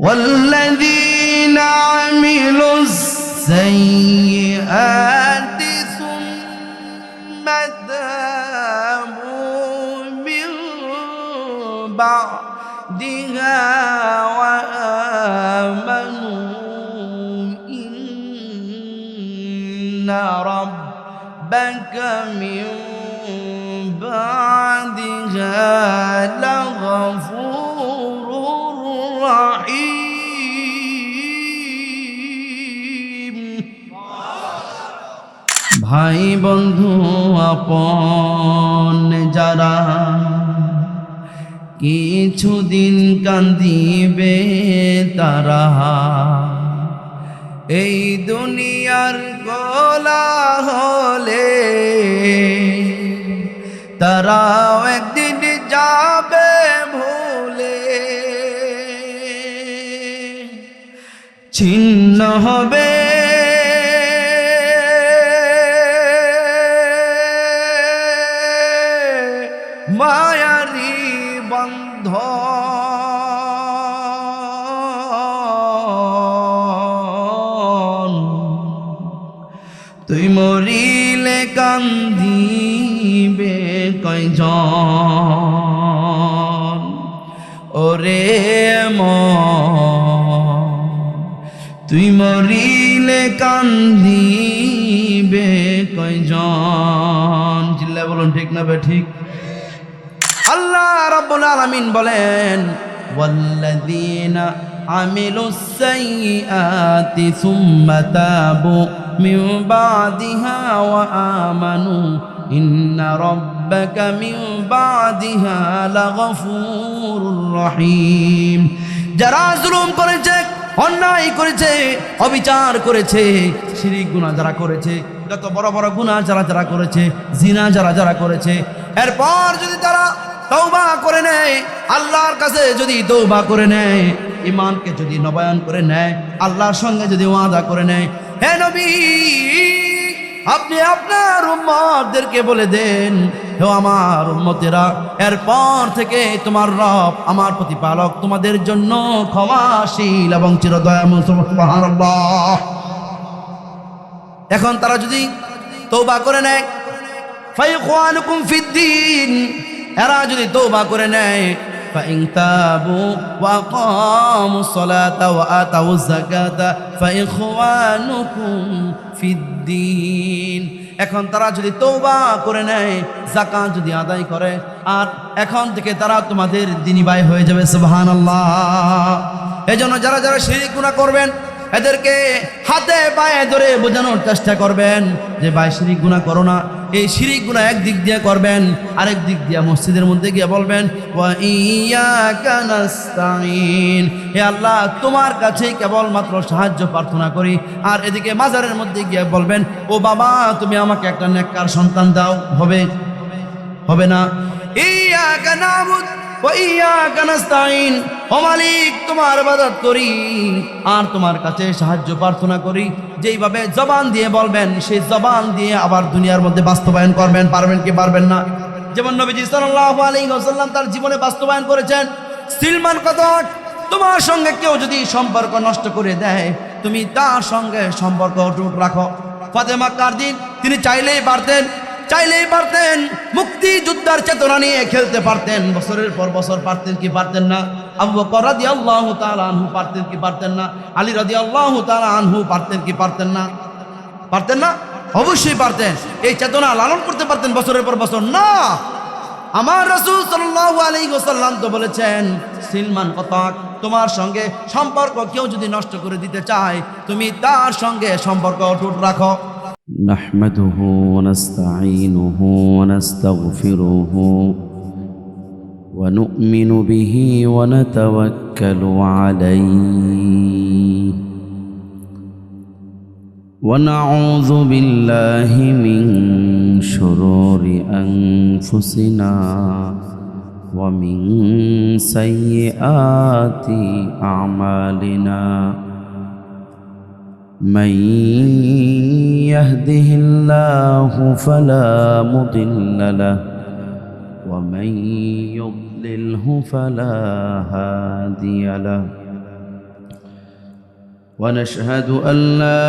والذين عملوا السيئات ثم تابوا من بعدها وآمنوا إن ربك من بعدها لغفور رحيم। ভাই বন্ধু আপন যারা কিছুদিন কান্দিবে তারা, এই দুনিয়ার কোলাহলে তারাও একদিন যাবে ভুলে, ছিন্ন হবে মায়ারি বন্ধন। তুই মরিলে কান্দিবে কয়জন, ওরে মন তুই মরিলে কান্দিবে কয়জন। চিল্লায় বলুন ঠিক না বে ঠিক? আল্লাহ রাব্বুল আলামিন বলেন ওয়াল্লাযীনা আমিলুস সাইয়্যাতি সুম্মা তাবু মিন বাদিহা ওয়া আমানু ইন্না রাব্বাকা মিন বাদিহা লাগফুরুর রহিম। যারা জুলুম করেছে, অন্যায় করেছে, অবিচার করেছে, শিরক গুনাহ যারা করেছে, যত বড় বড় গুনাহ যারা যারা করেছে, জিনা যারা যারা করেছে, এরপর যদি তারা তওবা করে নেয়, আল্লাহর কাছে যদি তওবা করে নেয়, ঈমানকে যদি নবায়ন করে নেয়, আল্লাহর সঙ্গে যদি ওয়াদা করে নেয়, হে নবী আপনি আপনার উম্মতদেরকে বলে দেন, হে আমার উম্মতেরা, এরপর থেকে তোমার রব আমার প্রতিপালক তোমাদের জন্য ক্ষমাশীল এবং চিরদয়াময়। সুবহানাল্লাহ। এখন তারা যদি তওবা করে নেয়, ফাইখওয়ানুকুম ফিদ্দীন, এরা যদি তওবা করে নেয়, ফাইন তাবু ওয়া আকামুস সালাতা ওয়া আতাউজ যাকাতা ফাইখওয়ানুকুম ফিদ্দীন। এখন তারা যদি তওবা করে নেয়, যাকাত যদি আদায় করে, আর এখন থেকে তারা তোমাদের দ্বীনী ভাই হয়ে যাবে। সুবহানাল্লাহ। এজন্য যারা যারা শিরক গুনাহ করবেন এদেরকে হাতে পায়ে ধরে বোঝানোর চেষ্টা করবেন যে ভাই শিরক গুনাহ করো না। এই শিরক গুনাহ একদিক দিয়ে করবেন, আরেক দিক দিয়ে মসজিদের মধ্যে গিয়ে বলবেন ওয়া ইয়্যাকা নাস্তাঈন, হে আল্লাহ তোমার কাছে কেবলমাত্র সাহায্য প্রার্থনা করি। আর এদিকে মাজারের মধ্যে গিয়ে বলবেন ও বাবা তুমি আমাকে একটা নেককার সন্তান দাও। হবে না। ইয়্যাকা না'বুদু ওয়া ইয়্যাকা নাস্তাঈন, ও মালিক তোমার ইবাদত করি আর তোমার কাছে সাহায্য প্রার্থনা করি। যেইভাবে জবান দিয়ে বলবেন সেই জবান দিয়ে আবার দুনিয়ার মধ্যে বাস্তবায়ন করবেন। পারবেন কি পারবেন না? যেমন নবীজি সাল্লাল্লাহু আলাইহি ওয়াসাল্লাম তার জীবনে বাস্তবায়ন করেছেন। সিলমান কথা, তোমার সঙ্গে কেউ যদি সম্পর্ক নষ্ট করে দেয় তুমি তার সঙ্গে সম্পর্ক অটুট রাখো। ফাতেমা কারদিন তিনি চাইলেই পারতেন মুক্তিযোদ্ধার চেতনা নিয়ে খেলতে পারতেন, বছরের পর বছর পারতেন কি পারতেন না? আবু বকর রাদিয়াল্লাহু তাআলা আনহু পারতেন কি পারতেন না? আলী রাদিয়াল্লাহু তাআলা আনহু পারতেন কি পারতেন না? পারতেন না? অবশ্যই পারতেন। এই চেতনা লালন করতে পারতেন বছরের পর বছর না। আমার রাসূল সাল্লাল্লাহু আলাইহি ওয়াসাল্লাম তো বলেছেন সিলমান কতাক, তোমার সঙ্গে সম্পর্ক কেউ যদি নষ্ট করে দিতে চায় তুমি তার সঙ্গে সম্পর্ক অটুট রাখো। نحمده ونستعينه ونستغفره ونؤمن به ونتوكل عليه ونعوذ بالله من شرور أنفسنا ومن سيئات أعمالنا من يهده الله فلا مضل له ومن يضلله فلا هادي له ونشهد أن لا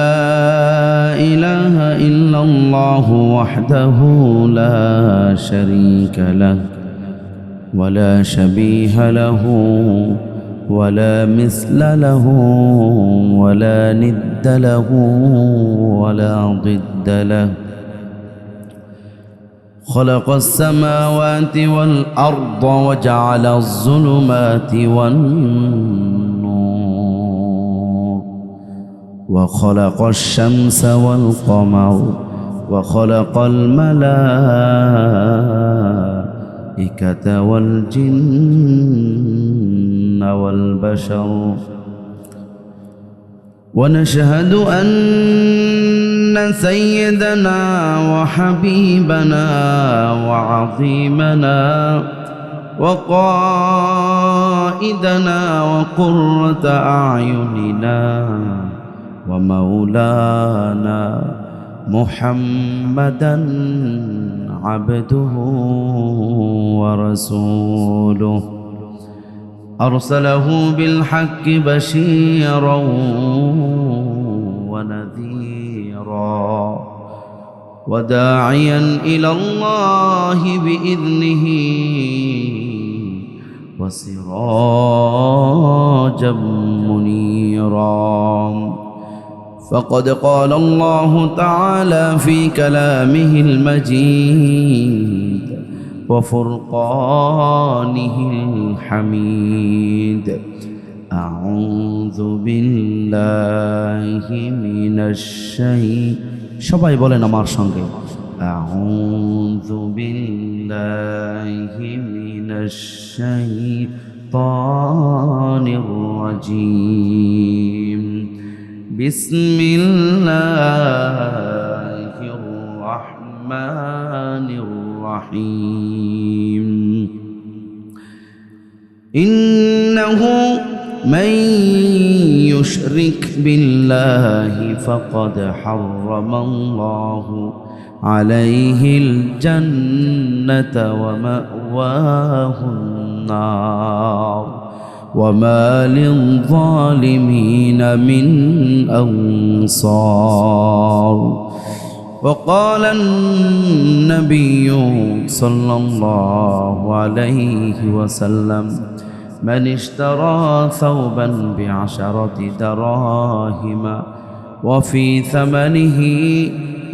إله إلا الله وحده لا شريك له ولا شبيه له ولا مثل له ولا ند له ولا ضد له خلق السماوات والأرض وجعل الظلمات والنور وخلق الشمس والقمر وخلق الملائكة والجن والبشر ونشهد أن سيدنا وحبيبنا وعظيمنا وقائدنا وقرة أعيننا ومولانا محمدا عبده ورسوله أرسله بالحق بشيرا ونذيرا وداعيا إلى الله بإذنه وسراجا منيرا فقد قال الله تعالى في كلامه المجيد وفرقانه الحميد أعوذ بالله من সবাই বলেন আমার সঙ্গে أعوذ بالله من الشيطان الرجيم بسم الله الرحمن الرحيم إنه من يشرك بالله فقد حرم الله عليه الجنة ومأواه النار وما للظالمين من أنصار وقال النبي صلى الله عليه وسلم من اشترى ثوبا ب10 دراهم وفي ثمنه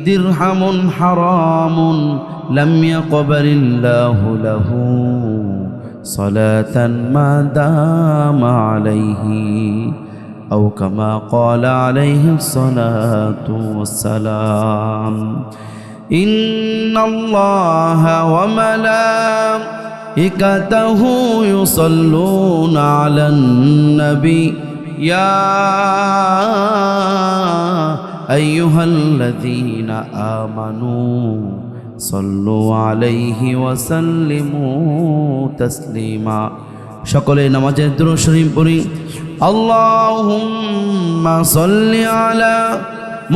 درهم حرام لم يقبل الله له صلاة ما دام عليه أو كما قال عليه الصلاة والسلام إن الله وملائكته يصلون على النبي يا أيها الذين آمنوا صلوا عليه وسلموا تسليما সকলে নামাজের দুরূদ শরীফ পড়ি اللهم صل على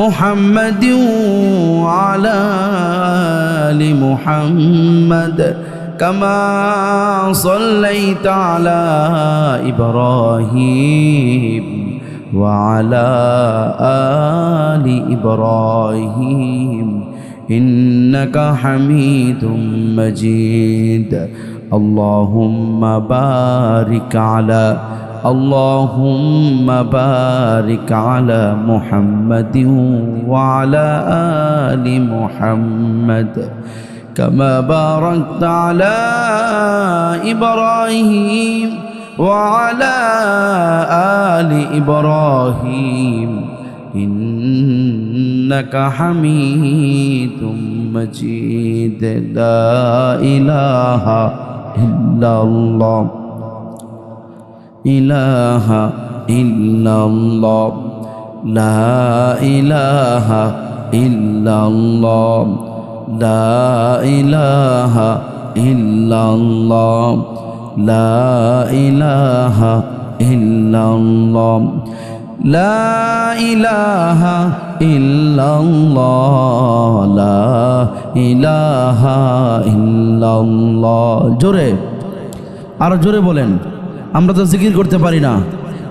محمد وعلى آل محمد كما صليت على إبراهيم وعلى آل إبراهيم إنك حميد مجيد اللهم بارك على محمد وعلى آل محمد كما باركت على إبراهيم وعلى آل إبراهيم إنك حميد مجيد لا إله إلا الله إله إلا الله لا إله إلا الله لا إله إلا الله لا إله إلا الله لا إله إلا الله لا إله إلا الله জোরে আর জোরে বলেন আমরা তো জিকির করতে পারি না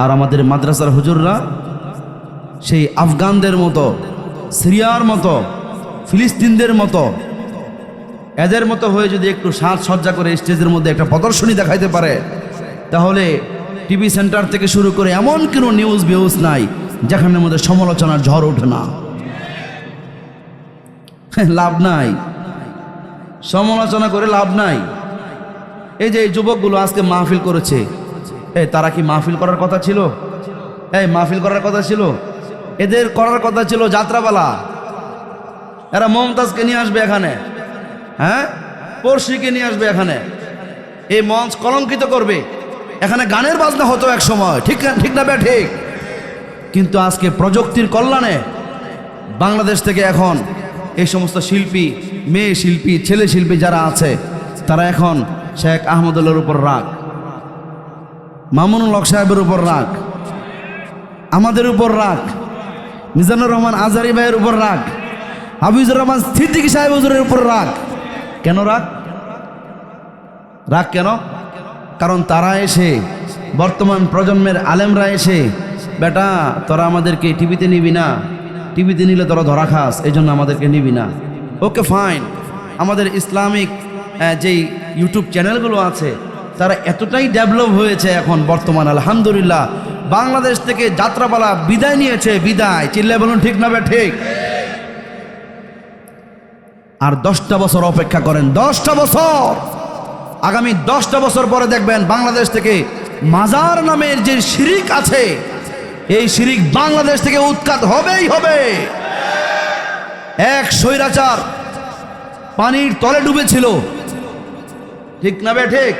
আর আমাদের মাদ্রাসার হুজুররা সেই আফগানদের মতো, সিরিয়ার মতো, ফিলিস্তিনদের মতো, এদের মতো হয়ে যদি একটু সাজসজ্জা করে স্টেজের মধ্যে একটা প্রদর্শনী দেখাইতে পারে, তাহলে টিভি সেন্টার থেকে শুরু করে এমন কোনো নিউজ ভিউজ নাই যেখানের মধ্যে সমালোচনার ঝড় ওঠে না। লাভ নাই, সমালোচনা করে লাভ নাই। এই যে এই যুবকগুলো আজকে মাহফিল করেছে, তারা কি মাহফিল করার কথা ছিল? মাহফিল করার কথা ছিল? এদের করার কথা ছিল যাত্রাপালা। এরা মমতাজকে নিয়ে আসবে এখানে, পড়শিকে নিয়ে আসবে এখানে, এই মঞ্চ কলঙ্কিত করবে। এখানে গানের বাজনা হতো এক সময়, ঠিক না বে ঠিক? কিন্তু আজকে প্রযুক্তির কল্যাণে বাংলাদেশ থেকে এখন এই সমস্ত শিল্পী, মেয়ে শিল্পী, ছেলে শিল্পী যারা আছে, তারা এখন শেখ আহমদুল্লাহর উপর রাগ, মামুনুল হক সাহেবের উপর রাগ, আমাদের উপর রাগ, মিজানুর রহমান আজহারি ভাইয়ের উপর রাগ, হাফিজুর রহমান সিদ্দিকী সাহেব হুজুরের উপর রাগ। কেন রাগ? রাগ কেন? কারণ তারা এসে, বর্তমান প্রজন্মের আলেমরা এসে, বেটা তোরা আমাদেরকে টিভিতে নিবি না, টিভিতে নিলে তোরা ধরা খাস, এই জন্য আমাদেরকে নিবি না। ওকে ফাইন, আমাদের ইসলামিক যেই ইউটিউব চ্যানেলগুলো আছে তারা এতটাই ডেভেলপ হয়েছে এখন বর্তমান, আলহামদুলিল্লাহ। বাংলাদেশ থেকে যাত্রাপালা বিদায় নিয়েছে, বিদায়। চিল্লায় বলুন ঠিক না বে ঠিক? আর 10টা বছর অপেক্ষা করেন, 10টা বছর, আগামী 10টা বছর পরে দেখবেন বাংলাদেশ থেকে মাজার নামের যে শিরিক আছে, এই শিরিক বাংলাদেশ থেকে উৎখাত হবেই হবে। এক স্বৈরাচার পানির তলে ডুবেছিল, ঠিক না বে ঠিক?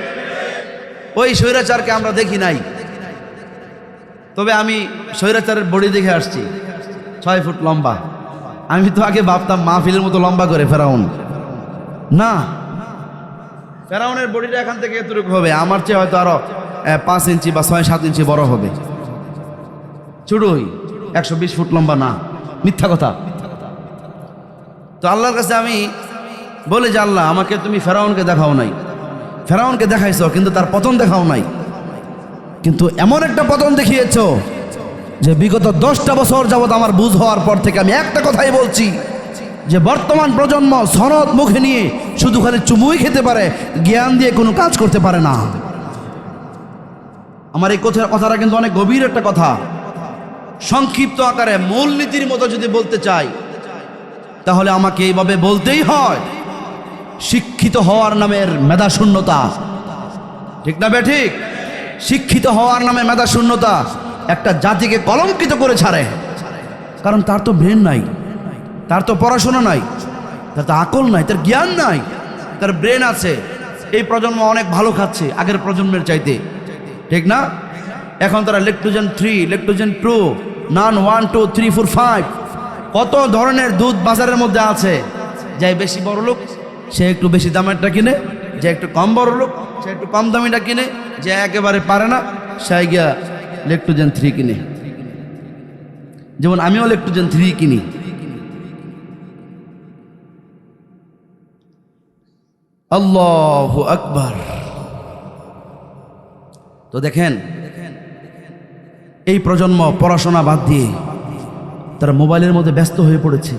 ওই স্বৈরাচারকে আমরা দেখি নাই, তবে আমি স্বৈরাচারের বডি দেখে আসছি, 6 ফুট লম্বা। আমি তো আগে ভাবতাম মাহফিলের মতো লম্বা করে ফেরাউন, না, ফেরাউনের বডিটা এখান থেকে এতটুকু হবে, আমার চেয়ে হয়তো আরো 5 ইঞ্চি বা 6-7 ইঞ্চি বড় হবে। ছোটই, 120 ফুট লম্বা না, মিথ্যা কথা। তো আল্লাহর কাছে আমি বলি যে আল্লাহ, আমাকে তুমি ফেরাউনকে দেখাও নাই, ফেরাউনকে দেখাইছো কিন্তু তার পতন দেখাও নাই, কিন্তু এমন একটা পতন দেখিয়েছ যে বিগত 10টা বছর যাবৎ আমার বুঝ হওয়ার পর থেকে আমি একটা কথাই বলছি যে বর্তমান প্রজন্ম সনদ মুখে নিয়ে শুধু খালি চুমুই খেতে পারে, জ্ঞান দিয়ে কোনো কাজ করতে পারে না। আমার এই কথাটা কিন্তু অনেক গভীর একটা কথা। সংক্ষিপ্ত আকারে মূলনীতির মতো যদি বলতে চাই, তাহলে আমাকে এইভাবে বলতেই হয়, শিক্ষিত হওয়ার নামের মেধা শূন্যতা, ঠিক না বে ঠিক? শিক্ষিত হওয়ার নামে মেধা শূন্যতা একটা জাতিকে কলঙ্কিত করে ছাড়ে। কারণ তার তো ব্রেন নাই, তার তো পড়াশোনা নাই, তার তো আকল নাই, তার জ্ঞান নাই, তার ব্রেন আছে। এই প্রজন্ম অনেক ভালো খাচ্ছে আগের প্রজন্মের চাইতে, ঠিক না? এখন তারা ল্যাকটোজেন 3, ল্যাকটোজেন 2, নান 1, 2, 3, 4, 5, কত ধরনের দুধ বাজারের মধ্যে আছে। যাই বেশি বড় লোক সে একটু বেশি দামেরটা কিনে, যে একটু কম বড় লোক সে একটু কম দামিটা কিনে, যে একেবারে পারে না সে গিয়া ল্যাকটোজেন 3 কিনে। যেমন আমিও ল্যাকটোজেন 3 কিনি। আল্লাহু আকবার। তো দেখেন, এই প্রজন্ম পড়াশোনা বাদ দিয়ে তারা মোবাইলের মধ্যে ব্যস্ত হয়ে পড়েছে।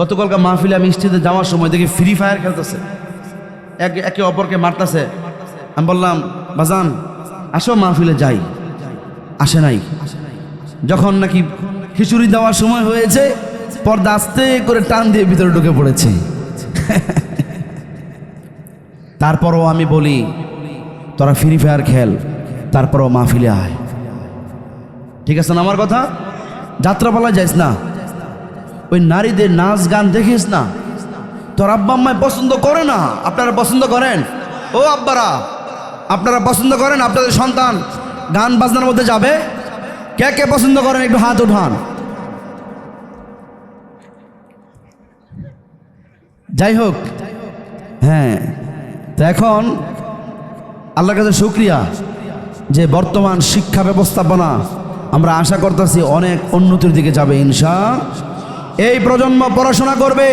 গতকালকে মাহফিলে আমি স্টেজে যাওয়ার সময় দেখি ফ্রি ফায়ার খেলতেছে, একে অপরকে মারতেছে। আমি বললাম, বাজান আসো মাহফিলে যাই, আসে নাই। যখন নাকি খিচুড়ি দেওয়ার সময় হয়েছে, পর্দা আস্তে করে টান দিয়ে ভিতরে ঢুকে পড়েছে। তারপরও আমি বলি, তোরা ফ্রি ফায়ার খেল, তারপরও মাহফিলে আয়, ঠিক আছে না? আমার কথা, যাত্রাপালা যাইস না, ওই নারীদের নাচ গান দেখিস না। তোর আব্বা আম্মায় পছন্দ করে না, আপনারা পছন্দ করেন? ও আব্বারা, আপনারা পছন্দ করেন আপনাদের সন্তান গান বাজনার মধ্যে যাবে? কে কে পছন্দ করেন একটু হাত উঠান। যাই হোক, হ্যাঁ, তো এখন আল্লাহর কাছে শুকরিয়া যে বর্তমান শিক্ষা ব্যবস্থাপনা আমরা আশা করতেছি অনেক উন্নতির দিকে যাবে ইনশাআল্লাহ। এই প্রজন্ম পড়াশোনা করবে,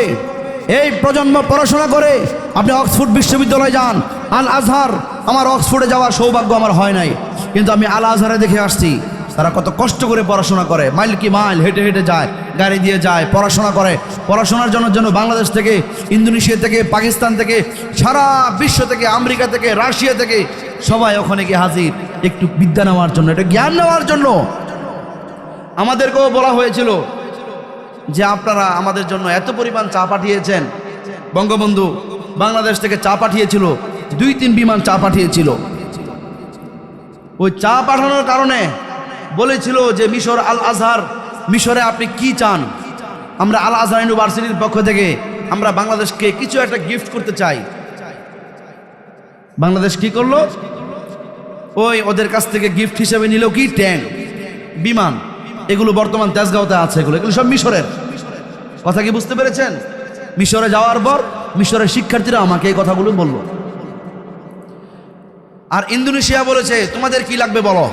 এই প্রজন্ম পড়াশোনা করে আপনি অক্সফোর্ড বিশ্ববিদ্যালয়ে যান, আল আজহার, আমার অক্সফোর্ডে যাওয়ার সৌভাগ্য আমার হয় নাই, কিন্তু আমি আল আজহারে দেখে আসছি তারা কত কষ্ট করে পড়াশোনা করে, মাইল কি মাইল হেঁটে হেঁটে যায়, গাড়ি দিয়ে যায়, পড়াশোনা করে। পড়াশোনার জন্য বাংলাদেশ থেকে, ইন্দোনেশিয়া থেকে, পাকিস্তান থেকে, সারা বিশ্ব থেকে, আমেরিকা থেকে, রাশিয়া থেকে সবাই ওখানে গিয়ে হাজির, একটু বিদ্যা নেওয়ার জন্য, একটু জ্ঞান নেওয়ার জন্য। আমাদেরকেও বলা হয়েছিল যে আপনারা আমাদের জন্য এত পরিমাণ চা পাঠিয়েছেন। বঙ্গবন্ধু বাংলাদেশ থেকে চা পাঠিয়েছিল, 2-3 বিমান চা পাঠিয়েছিল। ওই চা পাঠানোর কারণে বলেছিল যে মিশর আল আজহার, মিশরে আপনি কি চান, আমরা আল আজহার ইউনিভার্সিটির পক্ষ থেকে আমরা বাংলাদেশকে কিছু একটা গিফট করতে চাই। বাংলাদেশ কি করলো? ওই ওদের কাছ থেকে গিফট হিসেবে নিল কি? ট্যাঙ্ক, বিমান। এগুলো বর্তমান তেজগাঁওতে আছে, এগুলো সব মিশরের। কথা কি বুঝতে পেরেছেন? মিশরে যাওয়ার পর মিশরের শিক্ষার্থীরা আমাকে এই কথাগুলো বলল। আর ইন্দোনেশিয়া বলেছে তোমাদের কি লাগবে বলো,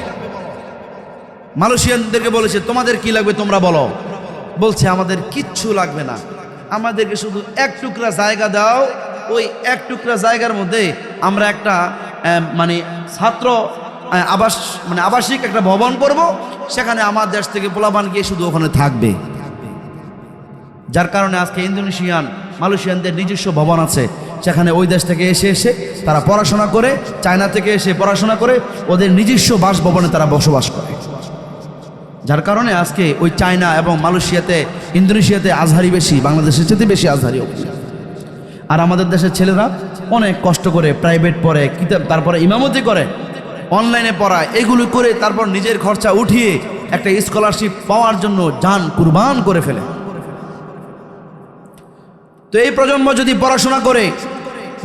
মালয়েশিয়ানদেরকে বলেছে তোমাদের কি লাগবে তোমরা বলো। বলছে আমাদের কিচ্ছু লাগবে না, আমাদেরকে শুধু এক টুকরা জায়গা দাও, ওই এক টুকরা জায়গার মধ্যে আমরা একটা মানে ছাত্র আবাসিক একটা ভবন করব, সেখানে আমার দেশ থেকে পোলাপান গিয়ে শুধু ওখানে থাকবে। যার কারণে আজকে ইন্দোনেশিয়ান, মালয়েশিয়ানদের নিজস্ব ভবন আছে, সেখানে ওই দেশ থেকে এসে তারা পড়াশোনা করে, চায়না থেকে এসে পড়াশোনা করে ওদের নিজস্ব বাসভবনে তারা বসবাস করে। যার কারণে আজকে ওই চায়না এবং মালয়েশিয়াতে, ইন্দোনেশিয়াতে আজহারি বেশি, বাংলাদেশের চেয়ে বেশি আজহারি। আর আমাদের দেশের ছেলেরা অনেক কষ্ট করে প্রাইভেট পড়ে, কিতাব, তারপরে ইমামতি করে, অনলাইনে পড়ায়, এগুলো করে তারপর নিজের খরচা উঠিয়ে একটা স্কলারশিপ পাওয়ার জন্য জান কুরবান করে ফেলে। তো এই প্রজন্ম যদি পড়াশোনা করে,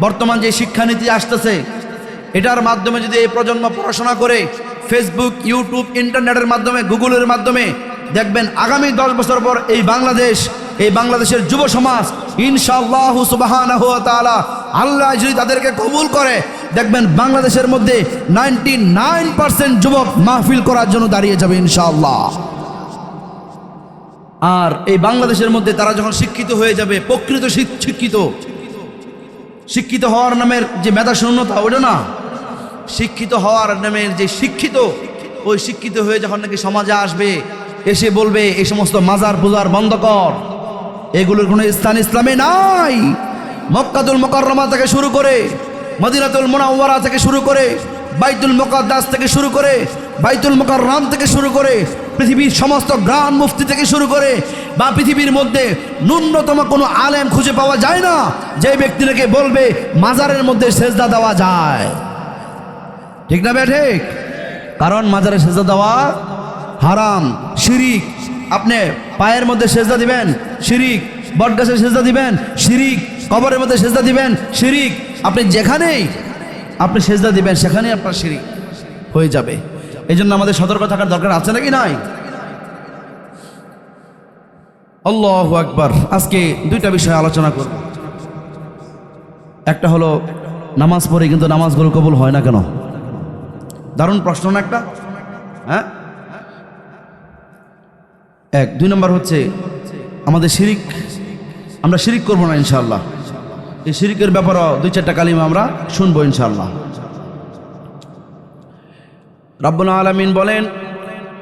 বর্তমান যে শিক্ষানীতি আসতেছে এটার মাধ্যমে যদি এই প্রজন্ম পড়াশোনা করে, ফেসবুক, ইউটিউব, ইন্টারনেটের মাধ্যমে, গুগলের মাধ্যমে, দেখবেন আগামী 10 বছর পর এই বাংলাদেশের যুব সমাজ ইনশাআল্লাহ সুবহানাহু ওয়া তাআলা, আল্লাহ যদি তাদেরকে কবুল করে, দেখবেন বাংলাদেশের মধ্যে 99% যুবক মাহফিল করার জন্য দাঁড়িয়ে যাবে ইনশাআল্লাহ। আর এই বাংলাদেশের মধ্যে তারা যখন শিক্ষিত হয়ে যাবে, প্রকৃত শিক্ষিত হওয়ার নামের যে মেধা শূন্যতা, ওটা না, শিক্ষিত হওয়ার নামের যে শিক্ষিত, ওই শিক্ষিত হয়ে যখন নাকি সমাজে আসবে, এসে বলবে এই সমস্ত মাজার পূজার বন্ধ কর, এগুলোর কোনো স্থান ইসলামে নাই। মক্কাতুল মুকাররমা থেকে শুরু করে, মদিনাতুল মুনাওয়ারা থেকে শুরু করে, বাইতুল মুকাদ্দাস থেকে শুরু করে, বাইতুল মুকাররম থেকে শুরু করে, পৃথিবীর সমস্ত গ্রান্ড মুফতি থেকে শুরু করে, বা পৃথিবীর মধ্যে ন্যূনতম কোনো আলেম খুঁজে পাওয়া যায় না যে ব্যক্তিকে বলবে মাজারের মধ্যে সেজদা দেওয়া যায়। ঠিক না বেঠিক? কারণ মাজারে সেজদা দেওয়া হারাম, শিরিক। আপনি পায়ের মধ্যে সেজদা দিবেন, শিরিক। বটগাছের সেজদা দিবেন, শিরিক। কবরের মধ্যে সেজদা দিবেন, শিরিক। আপনি যেখানেই আপনি সেজদা দিবেন সেখানেই আপনার শিরিক হয়ে যাবে। এই জন্য আমাদের সতর্ক থাকার দরকার আছে নাকি নাই? আল্লাহু আকবার। আজকে 2টা বিষয় আলোচনা করব। একটা হলো নামাজ পড়ে কিন্তু নামাজগুলো কবুল হয় না কেন? দারুণ প্রশ্ন না একটা? হ্যাঁ, 2 নম্বর হচ্ছে আমাদের শিরিক, আমরা শিরিক করবো না ইনশাআল্লাহ। এই শিরিকের ব্যাপারে 2-4টা কালিমা আমরা শুনবো ইনশাআল্লাহ। রব্বুল আলামিন বলেন,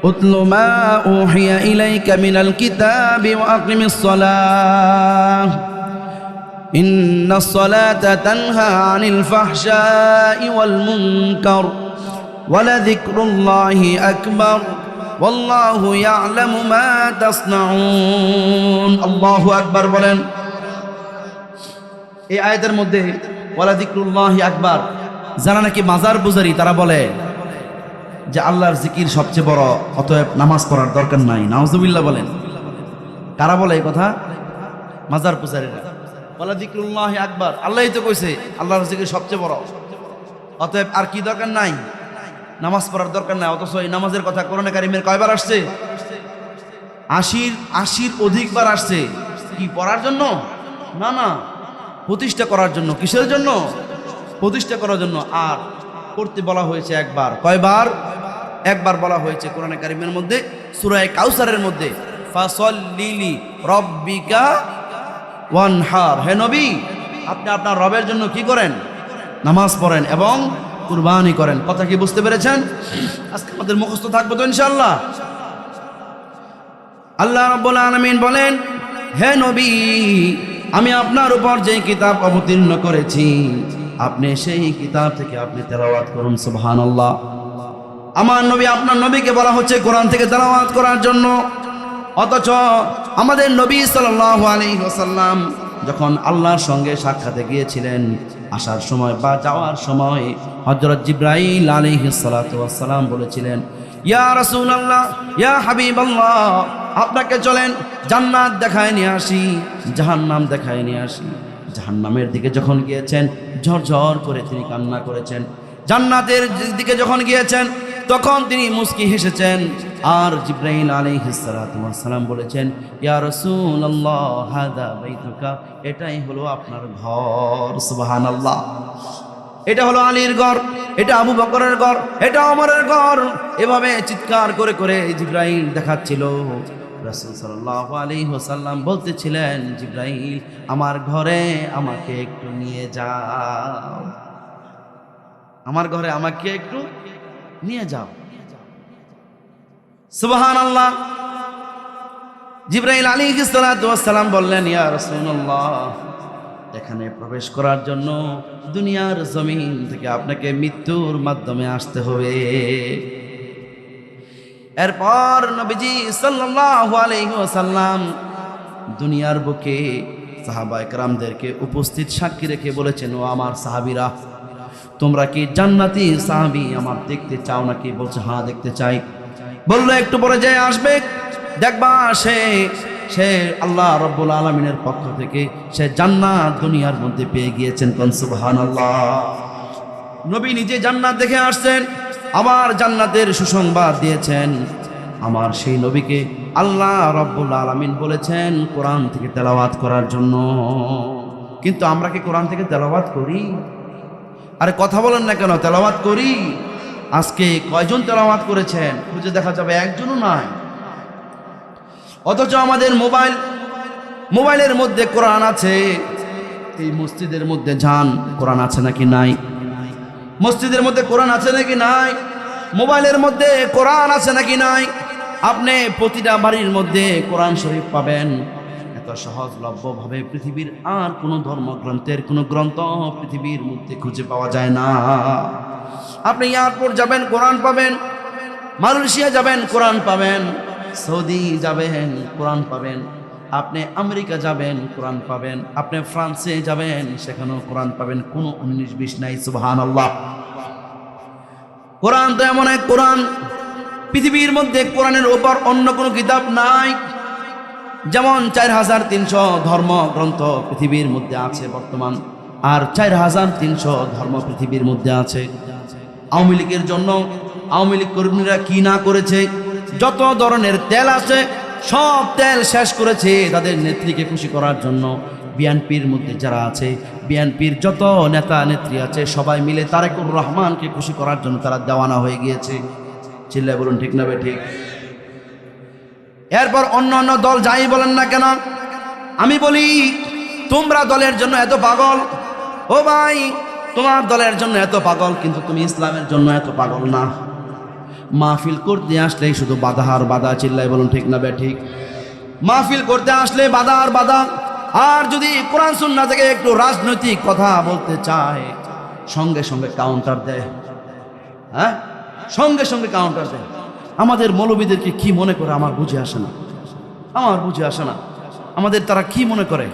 উতলু মা উহিয়া ইলাইকা মিনাল কিতাবি ওয়া আকিমিস সালাহ ইন্নাস সালাতা তানহা আনিল ফাহশাই ওয়াল মুনকার ওয়া লাযিকরুল্লাহি আকবার ওয়াল্লাহু ইয়ালামু মা তাসনাউন। আল্লাহু আকবার বলেন। এই আয়াতের মধ্যে ওয়ালা যিকরুল্লাহি আকবার, যারা নাকি মাজার পূজারী তারা বলে যে আল্লাহর জিকির সবচেয়ে বড়, অতএব নামাজ পড়ার দরকার নাই। নাউজুবিল্লাহ বলেন। কারা বলে এই কথা? মাজার পূজারীরা। ওয়ালা যিকরুল্লাহি আকবার, আল্লাহই তো কইছে আল্লাহর জিকির সবচেয়ে বড়, অতএব আর কি দরকার নাই, নামাজ পড়ার দরকার নাই। অথচ এই নামাজের কথা কোরআনে কারিমের কয়বার আসছে? 80-80 অধিকবার আসছে। কি পড়ার জন্য? না না, প্রতিষ্ঠা করার জন্য। কিসের জন্য? প্রতিষ্ঠা করার জন্য। আর করতে বলা হয়েছে একবার। কয়বার? একবার বলা হয়েছে কোরআনে কারিমের মধ্যে, সূরা কাউসারের মধ্যে, ফাসল্লি লিরাব্বিকা ওয়ানহার। হে নবী, আপনি আপনার রবের জন্য কি করেন? নামাজ পড়েন এবং কুরবানি করেন। কথা কি বুঝতে পেরেছেন? আজকে আমাদের মুখস্থ থাকবো তো ইনশাআল্লাহ। আল্লাহ রাব্বুল আলামিন বলেন, হে নবী, আমি আপনার উপর যে কিতাব অবতীর্ণ করেছি আপনি সেই কিতাব থেকে আপনি তেলাওয়াত করুন। সুবহানাল্লাহ। আমার নবী, আপনার নবীকে বলা হচ্ছে কোরআন থেকে তেলাওয়াত করার জন্য, অথচ আমাদের নবী সাল্লাল্লাহু আলাইহি ওয়াসাল্লাম যখন আল্লাহর সঙ্গে সাক্ষাতে গিয়েছিলেন, আসার সময় বা যাওয়ার সময় হযরত জিবরাইল আলাইহিস সালাতু ওয়াস সালাম বলেছিলেন, ইয়া রাসূলুল্লাহ, ইয়া হাবিবাল্লাহ, আপনাকে চলেন জান্নাত দেখায় নিয়ে আসি, জাহান্নাম দেখায় নিয়ে আসি। জাহান্নামের দিকে যখন গিয়েছেন ঝরঝর করে তিনি কান্না করেছেন, জান্নাতের দিকে যখন গিয়েছেন তখন তিনি মুস্কি হেসেছেন। আর জিবরাইল আলাইহিস সালাতু ওয়াস সালাম বলেছেন, ইয়া রাসূলুল্লাহ, হাদা বাইতুকা, এটাই হলো আপনার ঘর। সুবহানাল্লাহ। এটা হলো আলীর ঘর, এটা আবু বকরের ঘর, এটা ওমরের ঘর। এভাবে চিৎকার করে করে জিবরাইল দেখাচ্ছিল। রাসূল সাল্লাল্লাহু আলাইহি ওয়াসাল্লাম বলতেছিলেন, জিবরাইল, আমার ঘরে আমাকে একটু নিয়ে যাও, আমার ঘরে আমাকে একটু নিয়ে যাও। সুবহানাল্লাহ। জিবরাইল আলাইহিস সালাতু ওয়াস সালাম বললেন, ইয়া রাসূলুল্লাহ, এখানে প্রবেশ করার জন্য দুনিয়ার জমিন থেকে আপনাকে মৃত্যুর মাধ্যমে আসতে হবে। এরপর নবীজি সাল্লাল্লাহু আলাইহি ওয়াসাল্লাম দুনিয়ার বুকে সাহাবায়ে কেরামদেরকে উপস্থিত সাক্ষী রেখে বলেছেন, ও আমার সাহাবীরা, তোমরা কি জান্নাতি সাহাবী আমার দেখতে চাও নাকি? বলছে, হ্যাঁ দেখতে চাই। বললো, একটু পরে যে আসবে দেখবা সে আল্লাহ রাব্বুল আলামিনের পক্ষ থেকে সে জান্নাত দুনিয়ার মধ্যে পেয়ে গিয়েছেন। কোন সুবহানাল্লাহ। নবী নিজে জান্নাত দেখে আসছেন, আবার জান্নাতের সুসংবাদ দিয়েছেন। আমার সেই নবীকে আল্লাহ রাব্বুল আলামিন বলেছেন কোরআন থেকে তেলাওয়াত করার জন্য। কিন্তু আমরা কি কোরআন থেকে তেলাওয়াত করি? আরে কথা বলেন না কেন? তেলাওয়াত করি। আজকে কয়জন তেলাওয়াত করেছেন খুঁজে দেখা যাবে একজনও নাই। অথচ আমাদের মোবাইলের মধ্যে কোরআন আছে। এই মসজিদের মধ্যে যান, কোরআন আছে নাকি নাই? মসজিদের মধ্যে কোরআন আছে নাকি নাই? মোবাইলের মধ্যে কোরআন আছে নাকি নাই? আপনি প্রতিটা বাড়ির মধ্যে কোরআন শরীফ পাবেন। এত সহজলভ্যভাবে পৃথিবীর আর কোনো ধর্মগ্রন্থের কোনো গ্রন্থ পৃথিবীর মধ্যে খুঁজে পাওয়া যায় না। আপনি এয়ারপোর্ট যাবেন, কোরআন পাবেন। মালয়েশিয়া যাবেন, কোরআন পাবেন। সৌদি যাবেন, কোরআন পাবেন। আপনি আমেরিকা যাবেন, কোরআন পাবেন। আপনি ফ্রান্সে যাবেন, সেখানেও কোরআন পাবেন। কোনো 19-20 নাই। সুবহানাল্লাহ। কোরআন তো এমন এক কোরআন, পৃথিবীর মধ্যে কোরআনের উপর অন্য কোনো কিতাব নাই। যেমন 4300 ধর্মগ্রন্থ পৃথিবীর মধ্যে আছে বর্তমান, আর 4300 ধর্ম পৃথিবীর মধ্যে আছে। আওয়ামী লীগের জন্য আওয়ামী লীগ কর্মীরা কি না করেছে, যত ধরনের তেল আছে সব তেল শেষ করেছে তাদের নেত্রীকে খুশি করার জন্য। বিএনপির মধ্যে যারা আছে, বিএনপির যত নেতা নেত্রী আছে সবাই মিলে তারেকুর রহমানকে খুশি করার জন্য তারা দেওয়ানা হয়ে গিয়েছে। চিল্লায় বলুন ঠিক না ঠিক? এরপর অন্য অন্য দল যাই বলেন না কেন, আমি বলি তোমরা দলের জন্য এত পাগল, ও ভাই তোমার দলের জন্য এত পাগল, কিন্তু তুমি ইসলামের জন্য এত পাগল না। মাহফিল করতে আসলেই শুধু বাধা আর বাধা। চিল্লায় বলুন ঠিক না ঠিক? মাহফিল করতে আসলে বাধা আর বাধা। আর যদি কোরআন সুন্নাহ থেকে একটু রাজনৈতিক কথা বলতে চায়, সঙ্গে সঙ্গে কাউন্টার দেয়। হ্যাঁ, সঙ্গে সঙ্গে কাউন্টার দেয়। আমাদের মৌলবীদেরকে কি মনে করে আমার বুঝে আসে না, আমার বুঝে আসে না। আমাদের তারা কি মনে করে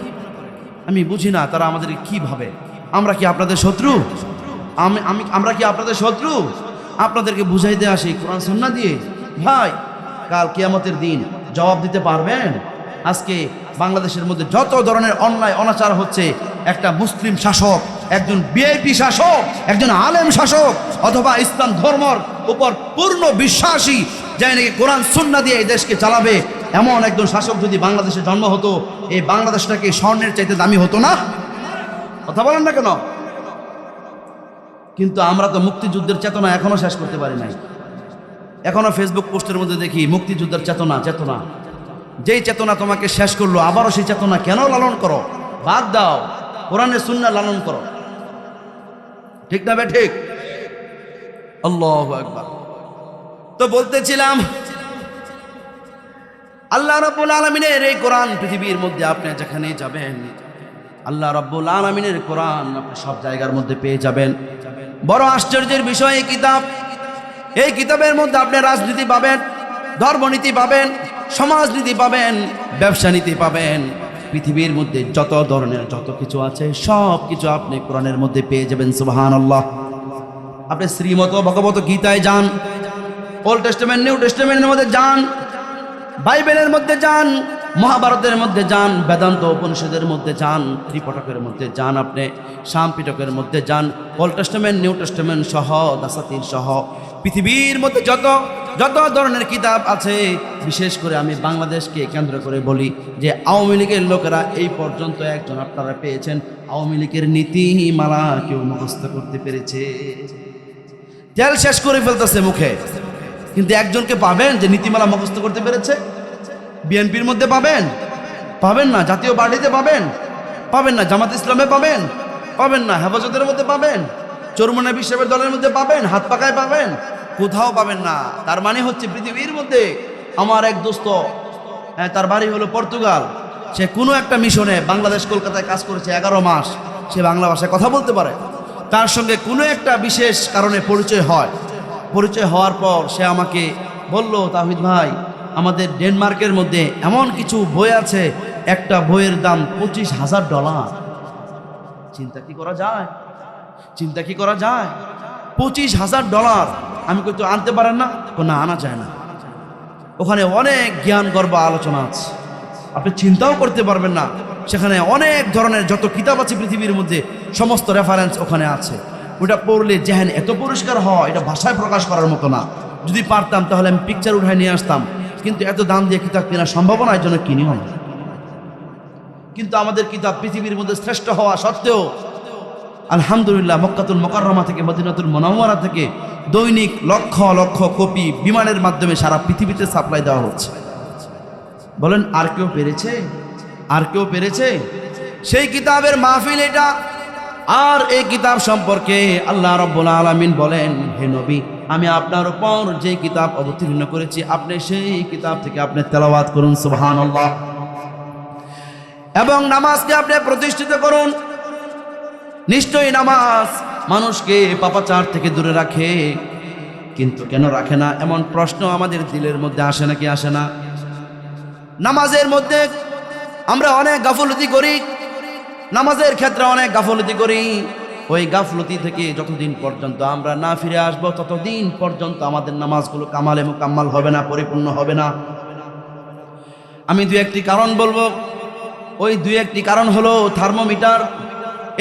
আমি বুঝি না। তারা আমাদের কি ভাবে? আমরা কি আপনাদের শত্রু? আমরা কি আপনাদের শত্রু? আপনাদেরকে বুঝাইতে আসি কোরআন সুন্নাহ দিয়ে। ভাই, কাল কিয়ামতের দিন জবাব দিতে পারবেন? আজকে বাংলাদেশের মধ্যে যত ধরনের অন্যায় অনাচার হচ্ছে, একটা মুসলিম শাসক, একজন ভিআইপি শাসক, একজন আলেম শাসক, অথবা ইসলাম ধর্মর উপর পূর্ণ বিশ্বাসী, যাই নাকি কোরআন সুন্নাহ দিয়ে এই দেশকে চালাবে, এমন একজন শাসক যদি বাংলাদেশে জন্ম হতো, এই বাংলাদেশটাকে স্বর্ণের চাইতে দামি হতো না? কথা বলেন না কেন? কিন্তু আমরা তো মুক্তিযুদ্ধের চেতনা এখনো শেষ করতে পারি নাই। এখনো ফেসবুক পোস্টের মধ্যে দেখি মুক্তিযুদ্ধের চেতনা। যেই চেতনা তোমাকে শেষ করলো, আবারও সেই চেতনা কেন লালন করো? বাদ দাও, কোরআনের সুন্নাহ লালন করো। ঠিক না বে ঠিক? আল্লাহু আকবার। তো বলতেছিলাম, আল্লাহ রাব্বুল আলামিনের এই কোরআন পৃথিবীর মধ্যে আপনি যেখানে যাবেন, আল্লাহ রাব্বুল আলামিনের কোরআন আপনি সব জায়গার মধ্যে পেয়ে যাবেন। বড় আশ্চর্যের বিষয় এই কিতাব, এই কিতাবের মধ্যে আপনি রাজনীতি পাবেন, ধর্মনীতি পাবেন, সমাজনীতি পাবেন, ব্যবসা নীতি পাবেন। পৃথিবীর মধ্যে যত ধরনের যত কিছু আছে সব কিছু আপনি কোরআনের মধ্যে পেয়ে যাবেন। সুবহানাল্লাহ। আপনি শ্রীমত ভগবত গীতায় যান, ওল্ড টেস্টামেন্ট নিউ টেস্টামেন্টের মধ্যে যান, বাইবেলের মধ্যে যান, মহাভারতের মধ্যে যান, বেদান্ত উপনিষদের মধ্যে যান, ত্রিপিটকের মধ্যে যান, আপনি শামপিটকের মধ্যে যান, ওল্ড টেস্টামেন্ট নিউ টেস্টামেন্ট সহ দাসাতির সহ পৃথিবীর মধ্যে যত যত ধরনের কিতাব আছে, বিশেষ করে আমি বাংলাদেশকে কেন্দ্র করে বলি যে আওয়ামী লীগের লোকেরা এই পর্যন্ত একজন আপনারা পেয়েছেন আওয়ামী লীগের নীতিমালা কেউ মুখস্থ করতে পেরেছে? তেল শেষ করে ফেলতেছে মুখে, কিন্তু একজনকে পাবেন যে নীতিমালা মুখস্থ করতে পেরেছে? বিএনপির মধ্যে পাবেন? পাবেন না। জাতীয় পার্টিতে পাবেন? পাবেন না। জামাত ইসলামে পাবেন? পাবেন না। হেফাজতের মধ্যে পাবেন? চরমোনা বিশ্বের দলের মধ্যে পাবেন? হাত পাকায় পাবেন? কোথাও পাবেন না। তার মানে হচ্ছে পৃথিবীর মধ্যে আমার এক দোস্ত, তার বাড়ি হলো পর্তুগাল, সে কোনো একটা মিশনে বাংলাদেশ কলকাতায় কাজ করেছে 11 মাস, সে বাংলা ভাষায় কথা বলতে পারে। তার সঙ্গে কোনো একটা বিশেষ কারণে পরিচয় হয়, পরিচয় হওয়ার পর সে আমাকে বলল, তাহিদ ভাই, আমাদের ডেনমার্কের মধ্যে এমন কিছু বই আছে, একটা বইয়ের দাম $25,000। চিন্তা কি করা যায়? চিন্তা কি করা যায়? $25,000। আমি কই, তো আনতে পারেন না? না, আনা যায় না। ওখানে অনেক জ্ঞান গর্ব আলোচনা আছে, আপনি চিন্তাও করতে পারবেন না। সেখানে অনেক ধরনের যত কিতাব আছে পৃথিবীর মধ্যে সমস্ত রেফারেন্স ওখানে আছে। ওটা পড়লে যেহেন এত পরিষ্কার হয়, এটা ভাষায় প্রকাশ করার মতো না। যদি পারতাম তাহলে আমি পিকচার উঠায় নিয়ে আসতাম, কিন্তু এত দাম দিয়ে কিতাব কেনার সম্ভাবনার জন্য কিনিও না। কিন্তু আমাদের কিতাব পৃথিবীর মধ্যে শ্রেষ্ঠ হওয়া সত্ত্বেও আলহামদুলিল্লাহ মক্কাতুল মুকাররমা থেকে মদিনাতুল মুনাওয়ারা থেকে দৈনিক লক্ষ লক্ষ কপি বিমানের মাধ্যমে সারা পৃথিবীতে সাপ্লাই দেওয়া হচ্ছে। বলেন, আর কেউ পেরেছে? আর কেউ পেরেছে? সেই কিতাবের মাহফিল এটা। আর এই কিতাব সম্পর্কে আল্লাহ রাব্বুল আলামিন বলেন, হে নবী, আমি আপনার উপর যে কিতাব অবতীর্ণ করেছি আপনি সেই কিতাব থেকে আপনি তেলাওয়াত করুন। সুবহানাল্লাহ। এবং নামাজকে আপনি প্রতিষ্ঠিত করুন। নিশ্চয়ই নামাজ মানুষকে পাপাচার থেকে দূরে রাখে, কিন্তু কেন রাখে না এমন প্রশ্ন আমাদের দিলের মধ্যে আসে নাকি আসে না? নামাজের মধ্যে আমরা অনেক গাফলতি করি, নামাজের ক্ষেত্রে অনেক গাফলতি করি। ওই গাফলতি থেকে যতদিন পর্যন্ত আমরা না ফিরে আসবো ততদিন পর্যন্ত আমাদের নামাজগুলো কামালে মুকাম্মাল হবে না, পরিপূর্ণ হবে না। আমি দু একটি কারণ বলবো। ওই দু একটি কারণ হলো থার্মোমিটার।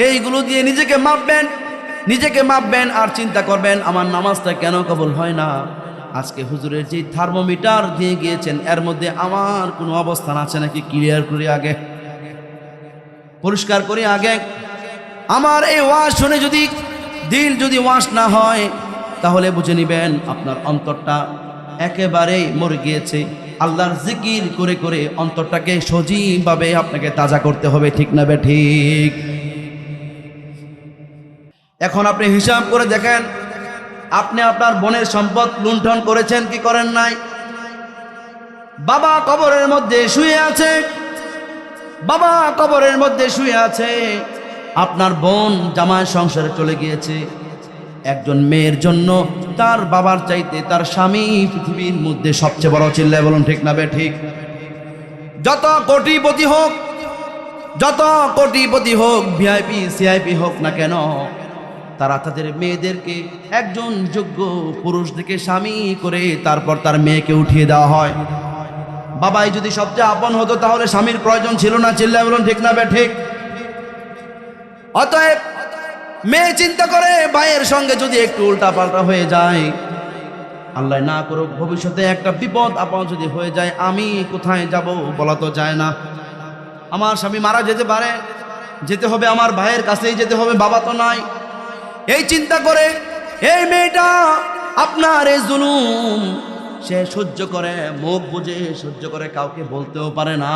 এইগুলো দিয়ে নিজেকে মাপবেন, নিজেকে মাপবেন আর চিন্তা করবেন আমার নামাজটা কেন কবুল হয় না। আজকে হুজুরের যে থার্মোমিটার দিয়ে গিয়েছেন এর মধ্যে আমার কোনো অবস্থান আছে নাকি ক্লিয়ার করি আগে, পরিষ্কার করি আগে। আমার এই ওয়াজ শুনে যদি দিল যদি ওয়াশ না হয় তাহলে বুঝে নিবেন আপনার অন্তরটা একেবারেই মরে গিয়েছে। আল্লাহর জিকির করে করে অন্তরটাকে সজীবভাবে আপনাকে তাজা করতে হবে, ঠিক না বে ঠিক? এখন আপনি হিসাব করে দেখেন, আপনি আপনার বোনের সম্পদ লুণ্ঠন করেছেন কি করেন নাই? বাবা কবরের মধ্যে শুয়ে আছে, বাবা কবরের মধ্যে শুয়ে আছে, আপনার বোন জামাই সংসারে চলে গিয়েছে। একজন মেয়ের জন্য তার বাবার চাইতে তার স্বামী পৃথিবীর মধ্যে সবচেয়ে বড়। চিল্লায় বলুন ঠিক না বে ঠিক? যত কোটিপতি হোক, যত কোটিপতি হোক, ভিআইপি সিআইপি হোক না কেন, তারা তাদের মেয়েদেরকে একজন যোগ্য পুরুষ থেকে স্বামী করে তারপর তার মেয়েকে উঠিয়ে দেওয়া হয়। বাবাই যদি সবচেয়ে আপন হতো তাহলে স্বামীর প্রয়োজন ছিল না। চিল্লায় বলুন ঠিক না বে ঠিক? অতএব মেয়ে চিন্তা করে ভাইয়ের সঙ্গে যদি একটু উল্টা পাল্টা হয়ে যায়, আল্লাহ না করুক ভবিষ্যতে একটা বিপদ আপদ যদি হয়ে যায়, আমি কোথায় যাব বলা তো যায় না। আমার স্বামী মারা যেতে পারে, যেতে হবে আমার ভাইয়ের কাছেই যেতে হবে, বাবা তো নাই। এই চিন্তা করে এই মেয়েটা আপনার এই জুলুম সে সহ্য করে, মুখ বুজে সহ্য করে, কাউকে বলতেও পারে না।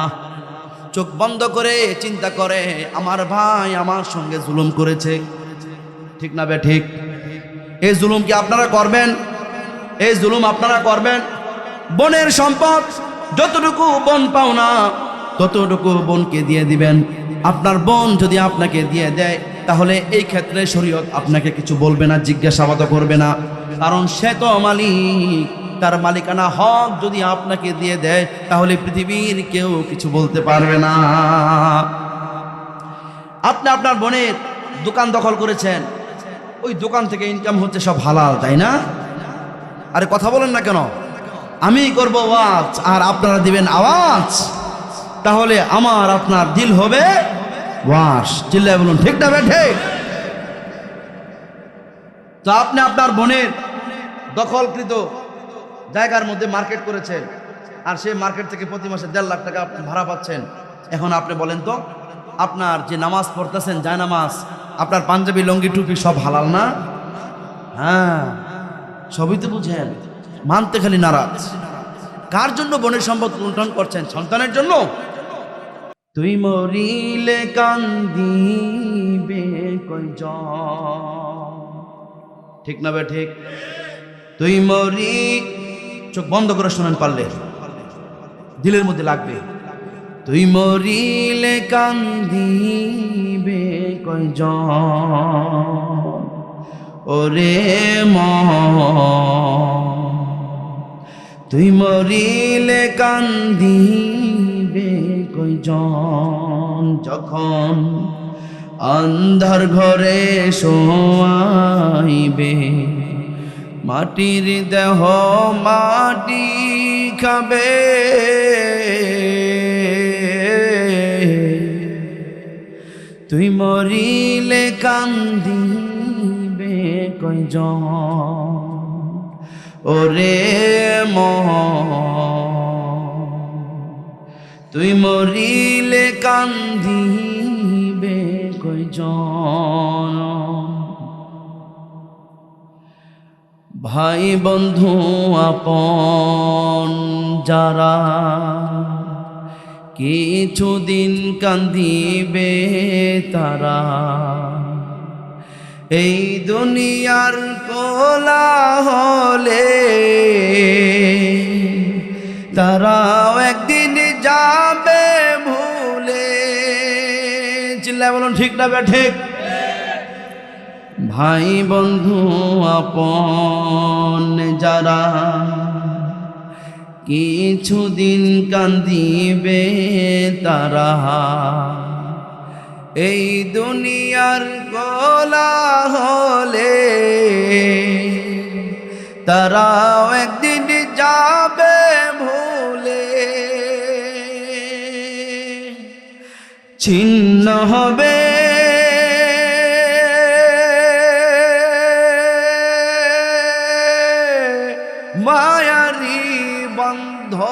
চোখ বন্ধ করে চিন্তা করে আমার ভাই আমার সঙ্গে জুলুম করেছে, ঠিক না বে ঠিক? এই জুলুম কি আপনারা করবেন? এই জুলুম আপনারা করবেন? বোনের সম্পদ যতটুকু বোন পাও না ততটুকু বোনকে দিয়ে দিবেন। আপনার বোন যদি আপনাকে দিয়ে দেয় তাহলে এই ক্ষেত্রে শরীয়ত আপনাকে কিছু বলবে না, জিজ্ঞাসাবাদ করবে না, কারণ সে তো মালিক। তার মালিকানা হক যদি আপনাকে দিয়ে দেয় তাহলে পৃথিবীর কেউ কিছু বলতে পারবে না। আপনি আপনার বোনের দোকান দখল করেছেন, ওই দোকান থেকে ইনকাম হচ্ছে সব হালাল, তাই না? আরে কথা বলেন না কেন? আমি করব ওয়াজ আর আপনারা দিবেন আওয়াজ, তাহলে আমার আপনার দিল হবে ওয়াশ। চিল্লায় বলুন ঠিক না বেঠে? তো আপনি আপনার বোনের দখলকৃত জায়গার মধ্যে মার্কেট করেছেন, আর সেই মার্কেট থেকে প্রতি মাসে 1.5 লাখ টাকা আপনি ভাড়া পাচ্ছেন। এখন আপনি বলেন তো, আপনার যে নামাজ পড়তেছেন, যায় নামাজ, আপনার পাঞ্জাবি লঙ্গি টুপি সব হালাল না? হ্যাঁ, সবই তো বুঝেন, মানতে খালি নারাজ। কার জন্য বোনের সম্পদ লুণ্ঠন করছেন? সন্তানের জন্য। তুই মরিলে কান্দিবে কয়জন, ঠিক না বে ঠিক? তুই মরি, চোখ বন্ধ করে শোনেন পারলে, দিলের মধ্যে লাগবে। তুই মরিলে কান্দিবে কয়জন, ওরে মন, তুই মরিলে কান্দিবে কয়জন, যখন অন্ধার ঘরে শোয়াইবে, মাটির দেহ মাটি খাবে, তুই মরিলে কান্দিবে কয়জন, ওরে মন, তুই মরিলে কান্দিবে কয়জন। ভাই বন্ধু আপন যারা কিছুদিন কান্দিবে তারা, এই দুনিয়ার কোলাহলে তারাও একদিন যাবে ভুলে। চিল্লায় বলুন ঠিক না বে ঠিক? ভাই বন্ধু আপন যারা কিছুদিন কান্দিবে তারা, এই দুনিয়ার কোলাহলে তারাও একদিন যাবে ভুলে, ছিন্ন হবে মায়ারি বন্ধন,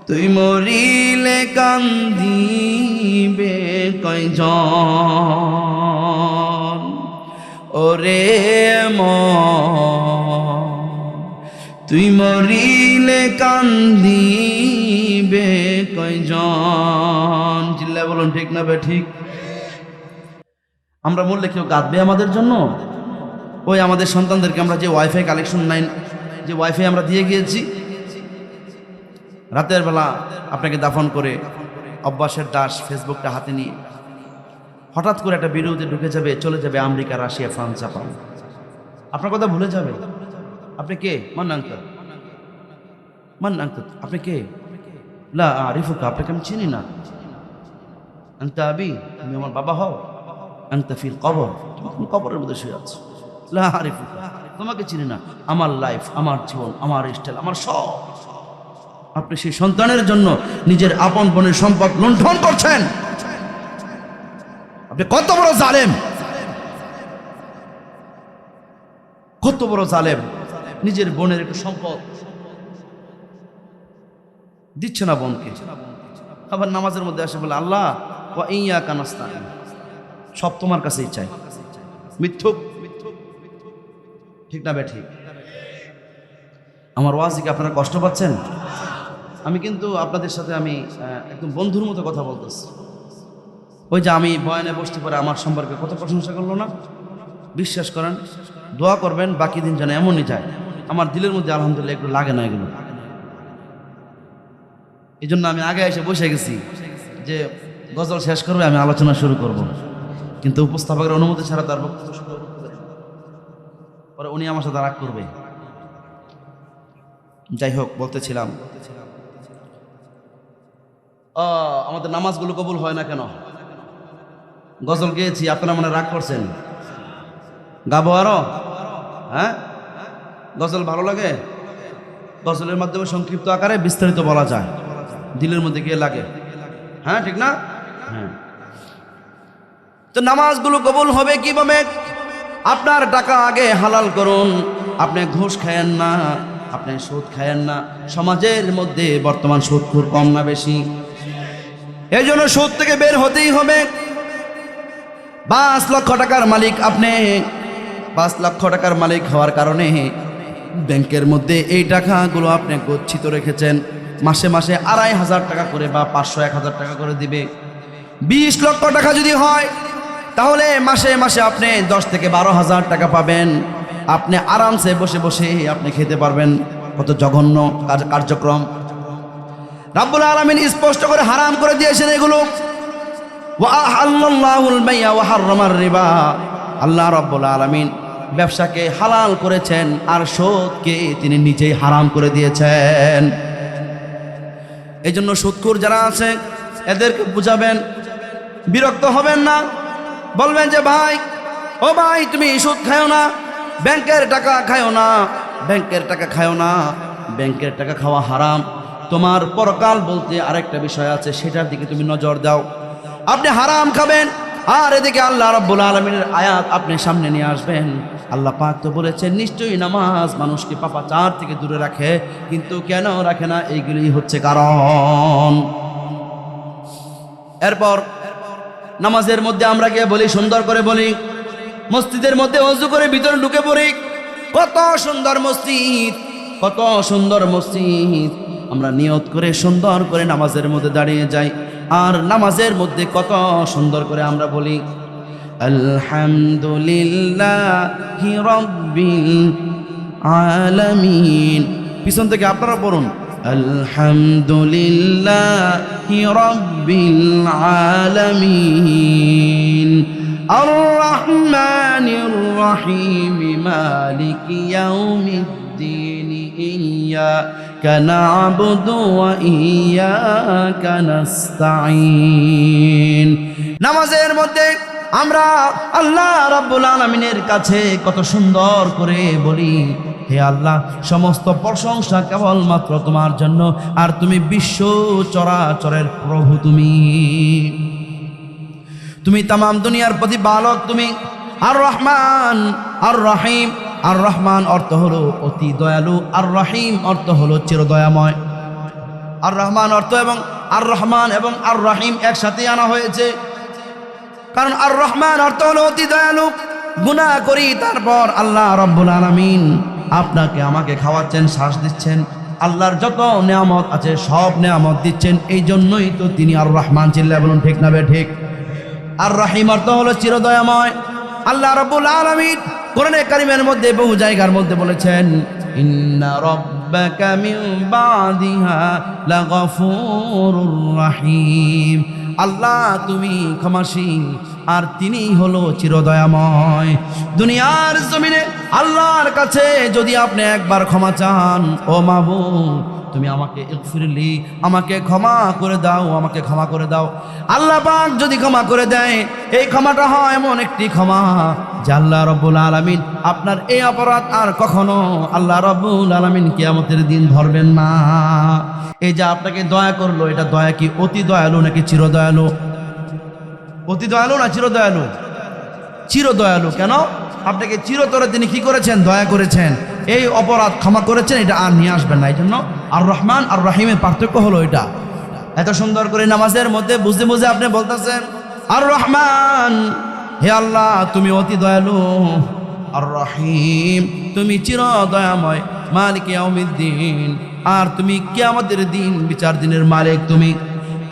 তুই মরিলে কান্দিবে কয়জন, ওরে মন, তুই মরিলে কান্দিবে কয়জন। চিল্লায় বলুন ঠিক না বে ঠিক? আমরা বললে কেউ কাঁদবে আমাদের জন্য? ওই আমাদের সন্তানদেরকে আমরা যে ওয়াইফাই কালেকশন নাই, যে ওয়াইফাই আমরা দিয়ে গিয়েছি, রাতের বেলা আপনাকে দাফন করে অভ্যাসের দাস ফেসবুকটা হাতে নিয়ে হঠাৎ করে একটা বিরোধে ঢুকে যাবে, চলে যাবে আমেরিকা, রাশিয়া, ফ্রান্স, জাপান, আপনার কথা ভুলে যাবে। আপনি কে? মান আঙ্কেল, মান আঙ্কেল, আপনি কে? লা আরিফুকা, আপনাকে আমি চিনি না। আনতা আবি, তুমি আমার বাবা হও। আনতা ফিল কবর, তুমি কবরের মধ্যে শুয়ে আছো। লা আরিফুকা, তোমাকে চিনি না। আমার লাইফ, আমার জীবন, আমার স্টাইল, আমার সব। আপনি সেই সন্তানের জন্য নিজের আপন বোনের সম্পদ লুণ্ঠন করছেন। আপনি কত বড় জালেম, কত বড় জালেম! নিজের বোনের একটু সম্পদ দিচ্ছে না বোনকে, আবার নামাজের মধ্যে আসে বলে আল্লাহ ওয়া ইয়্যাকা নাস্তাঈন, সব তোমার কাছেই চাই। মিথ্যুক, ঠিক না বে ঠিক? আমার ওয়াজ কি আপনারা কষ্ট পাচ্ছেন? আমি কিন্তু আপনাদের সাথে আমি একদম বন্ধুর মতো কথা বলতেছি। ওই যে আমি বয়ানে বসতে পারে আমার সম্পর্কে কত প্রশংসা করলো না? বিশ্বাস করেন, দোয়া করবেন বাকি দিন যেন এমনই যায়। আমার দিলের মধ্যে আলহামদুলিল্লাহ একটু লাগে না এগুলো। এই জন্য আমি আগে এসে বসে গেছি যে গজল শেষ করবে, আমি আলোচনা শুরু করব, কিন্তু উপস্থাপকের অনুমতি ছাড়া তার বক্তব্য শুরু করতে পারি না। পরে উনি আমার সাথে রাগ করবে। যাই হোক, বলতেছিলাম আমাদের নামাজগুলো কবুল হয় না কেন? গজল গেয়েছি, আপনারা মনে রাগ করছেন? গাবো আরো? হ্যাঁ, গজল ভালো লাগে? গজলের মাধ্যমে সংক্ষিপ্ত আকারে বিস্তারিত বলা যায়, দিলের মধ্যে গিয়ে লাগে। হ্যাঁ, ঠিক না? হ্যাঁ। তো নামাজগুলো কবুল হবে কিভাবে? আপনার টাকা আগে হালাল করুন। আপনি ঘুষ খায়েন না, আপনি সুদ খায়েন না। সমাজের মধ্যে বর্তমান সুদখোর কম না বেশি? এই জন্য সুদ থেকে বের হতেই হবে। 5 লক্ষ টাকার মালিক আপনি, 5 লক্ষ টাকার মালিক হওয়ার কারণে ব্যাংকের মধ্যে এই টাকাগুলো আপনি গচ্ছিত রেখেছেন। মাসে মাসে 2500 টাকা করে বা 500-1000 টাকা করে দিবে। 20 লক্ষ টাকা যদি হয় তাহলে মাসে মাসে আপনি 10 থেকে 12,000 টাকা পাবেন। আপনি আরামসে বসে বসে আপনি খেতে পারবেন। কত জঘন্য কার্যক্রম! রাব্বুল আলামিন স্পষ্ট করে হারাম করে দিয়েছেন এগুলো। ওয়া আহাল্লাল্লাহুল বাই'a ওয়া হাররামার রিবা। আল্লাহ রাব্বুল আলামিন ব্যবসাকে হালাল করেছেন আর সুদকে তিনি নিজেই হারাম করে দিয়েছেন। এই জন্য সুদখোর যারা আছে এদেরকে বুঝাবেন, বিরক্ত হবেন না। বলবেন যে ভাই, ও ভাই, তুমি সুদ খাও না, ব্যাংকের টাকা খাও না, ব্যাংকের টাকা খাও না, ব্যাংকের টাকা খাওয়া হারাম। তোমার পরকাল বলতে আরেকটা বিষয় আছে, সেটার দিকে তুমি নজর দাও। আপনি হারাম খাবেন আর এদিকে আল্লাহ রাব্বুল আলামিনের আয়াত আপনি সামনে নিয়ে আসবেন। আল্লাহ পাক তো বলেছেন নিশ্চয়ই নামাজ মানুষকে পাপাচার থেকে দূরে রাখে, কিন্তু কেন রাখে না? এইগুলি হচ্ছে কারণ। এরপর নামাজের মধ্যে আমরা গিয়ে বলি, সুন্দর করে বলি, মসজিদের মধ্যে ওযু করে ভিতরে ঢুকে পড়ি। কত সুন্দর মসজিদ, কত সুন্দর মসজিদ! আমরা নিয়ত করে সুন্দর করে নামাজের মধ্যে দাঁড়িয়ে যাই, আর নামাজের মধ্যে কত সুন্দর করে আমরা বলি আলহামদুলিল্লাহি রাব্বিল আলামিন। পিছন থেকে আপনারা পড়ুন আলহামদুলিল্লাহি রাব্বিল আলামিন আর রহমানির রহিম মালিকি ইয়াউমিদ্দিন ইয়্যাকা না'বুদু ওয়া ইয়্যাকা নাস্তাঈন। নামাজের মধ্যে আমরা আল্লাহ রাব্বুল আলামিনের কাছে কত সুন্দর করে বলি, হে আল্লাহ, সমস্ত প্রশংসা কেবলমাত্র তোমার জন্য, আর তুমি বিশ্ব চরাচরের প্রভু। তুমি তামাম দুনিয়ার প্রতিপালক। তুমি আর রহমান আর রহিম। আর রহমান অর্থ হলো অতি দয়ালু, আর রহিম অর্থ হলো চিরদয়াময়। আর রহমান অর্থ এবং আর রহমান এবং আর রহিম একসাথে আনা হয়েছে, কারণ আর রহমান অর্থ হলো অতি দয়ালু। গুনাহ করি, তারপর আল্লাহ রাব্বুল আলামিন আপনাকে আমাকে খাওয়াচ্ছেন, শ্বাস দিচ্ছেন, আল্লাহর যত নিয়ামত আছে সব নিয়ামত দিচ্ছেন। এই জন্যই তো তিনি আর রহমান। চিল্লায় বলুন ঠিক না বে ঠিক? আর রহিম অর্থ হলো চিরদয়াময়। আল্লাহ রাব্বুল আলামিন কোরআনে কারীমের মধ্যে বহু জায়গার মধ্যে বলেছেন ইন্না রাব্বাকা মিন বাদিহা লাগফুরুর রহিম। আল্লাহ তুমি ক্ষমাশীল আর তিনি হলো চিরদয়াময়। দুনিয়ার জমিনে আল্লাহর কাছে যদি আপনি একবার ক্ষমা চান, ও মাবুদ তুমি আমাকে ইগফিরলি, আমাকে ক্ষমা করে দাও, আমাকে ক্ষমা করে দাও, আল্লাহ পাক যদি ক্ষমা করে দেয়, এই ক্ষমাটা হয় এমন একটি ক্ষমা যে আল্লাহ রাব্বুল আলামিন আপনার এই অপরাধ আর কখনো আল্লাহ রাব্বুল আলামিন কিয়ামতের দিন ধরবেন না। এই যে আপনাকে দয়া করলো, এটা দয়া কি অতি দয়ালু নাকি চিরদয়ালু? অতি দয়ালু না চিরদয়ালু? চিরদয়ালু। কেন? আপনাকে চিরতরে তিনি কি করেছেন? দয়া করেছেন। এই অপরাধ ক্ষমা করেছেন, এটা আর নিয়ে আসবেন না। এই জন্য আর রহমান আর রহিমের পার্থক্য হলো এটা। এত সুন্দর করে নামাজের মধ্যে বুঝতে বুঝে আপনি বলতেছেন আর রহমান, হে আল্লাহ তুমি অতি দয়ালু, আর রহিম তুমি চির দয়াময়, মালিক ইয়াউমিদ্দিন আর তুমি কিয়ামতের দিন বিচার দিনের মালিক তুমি।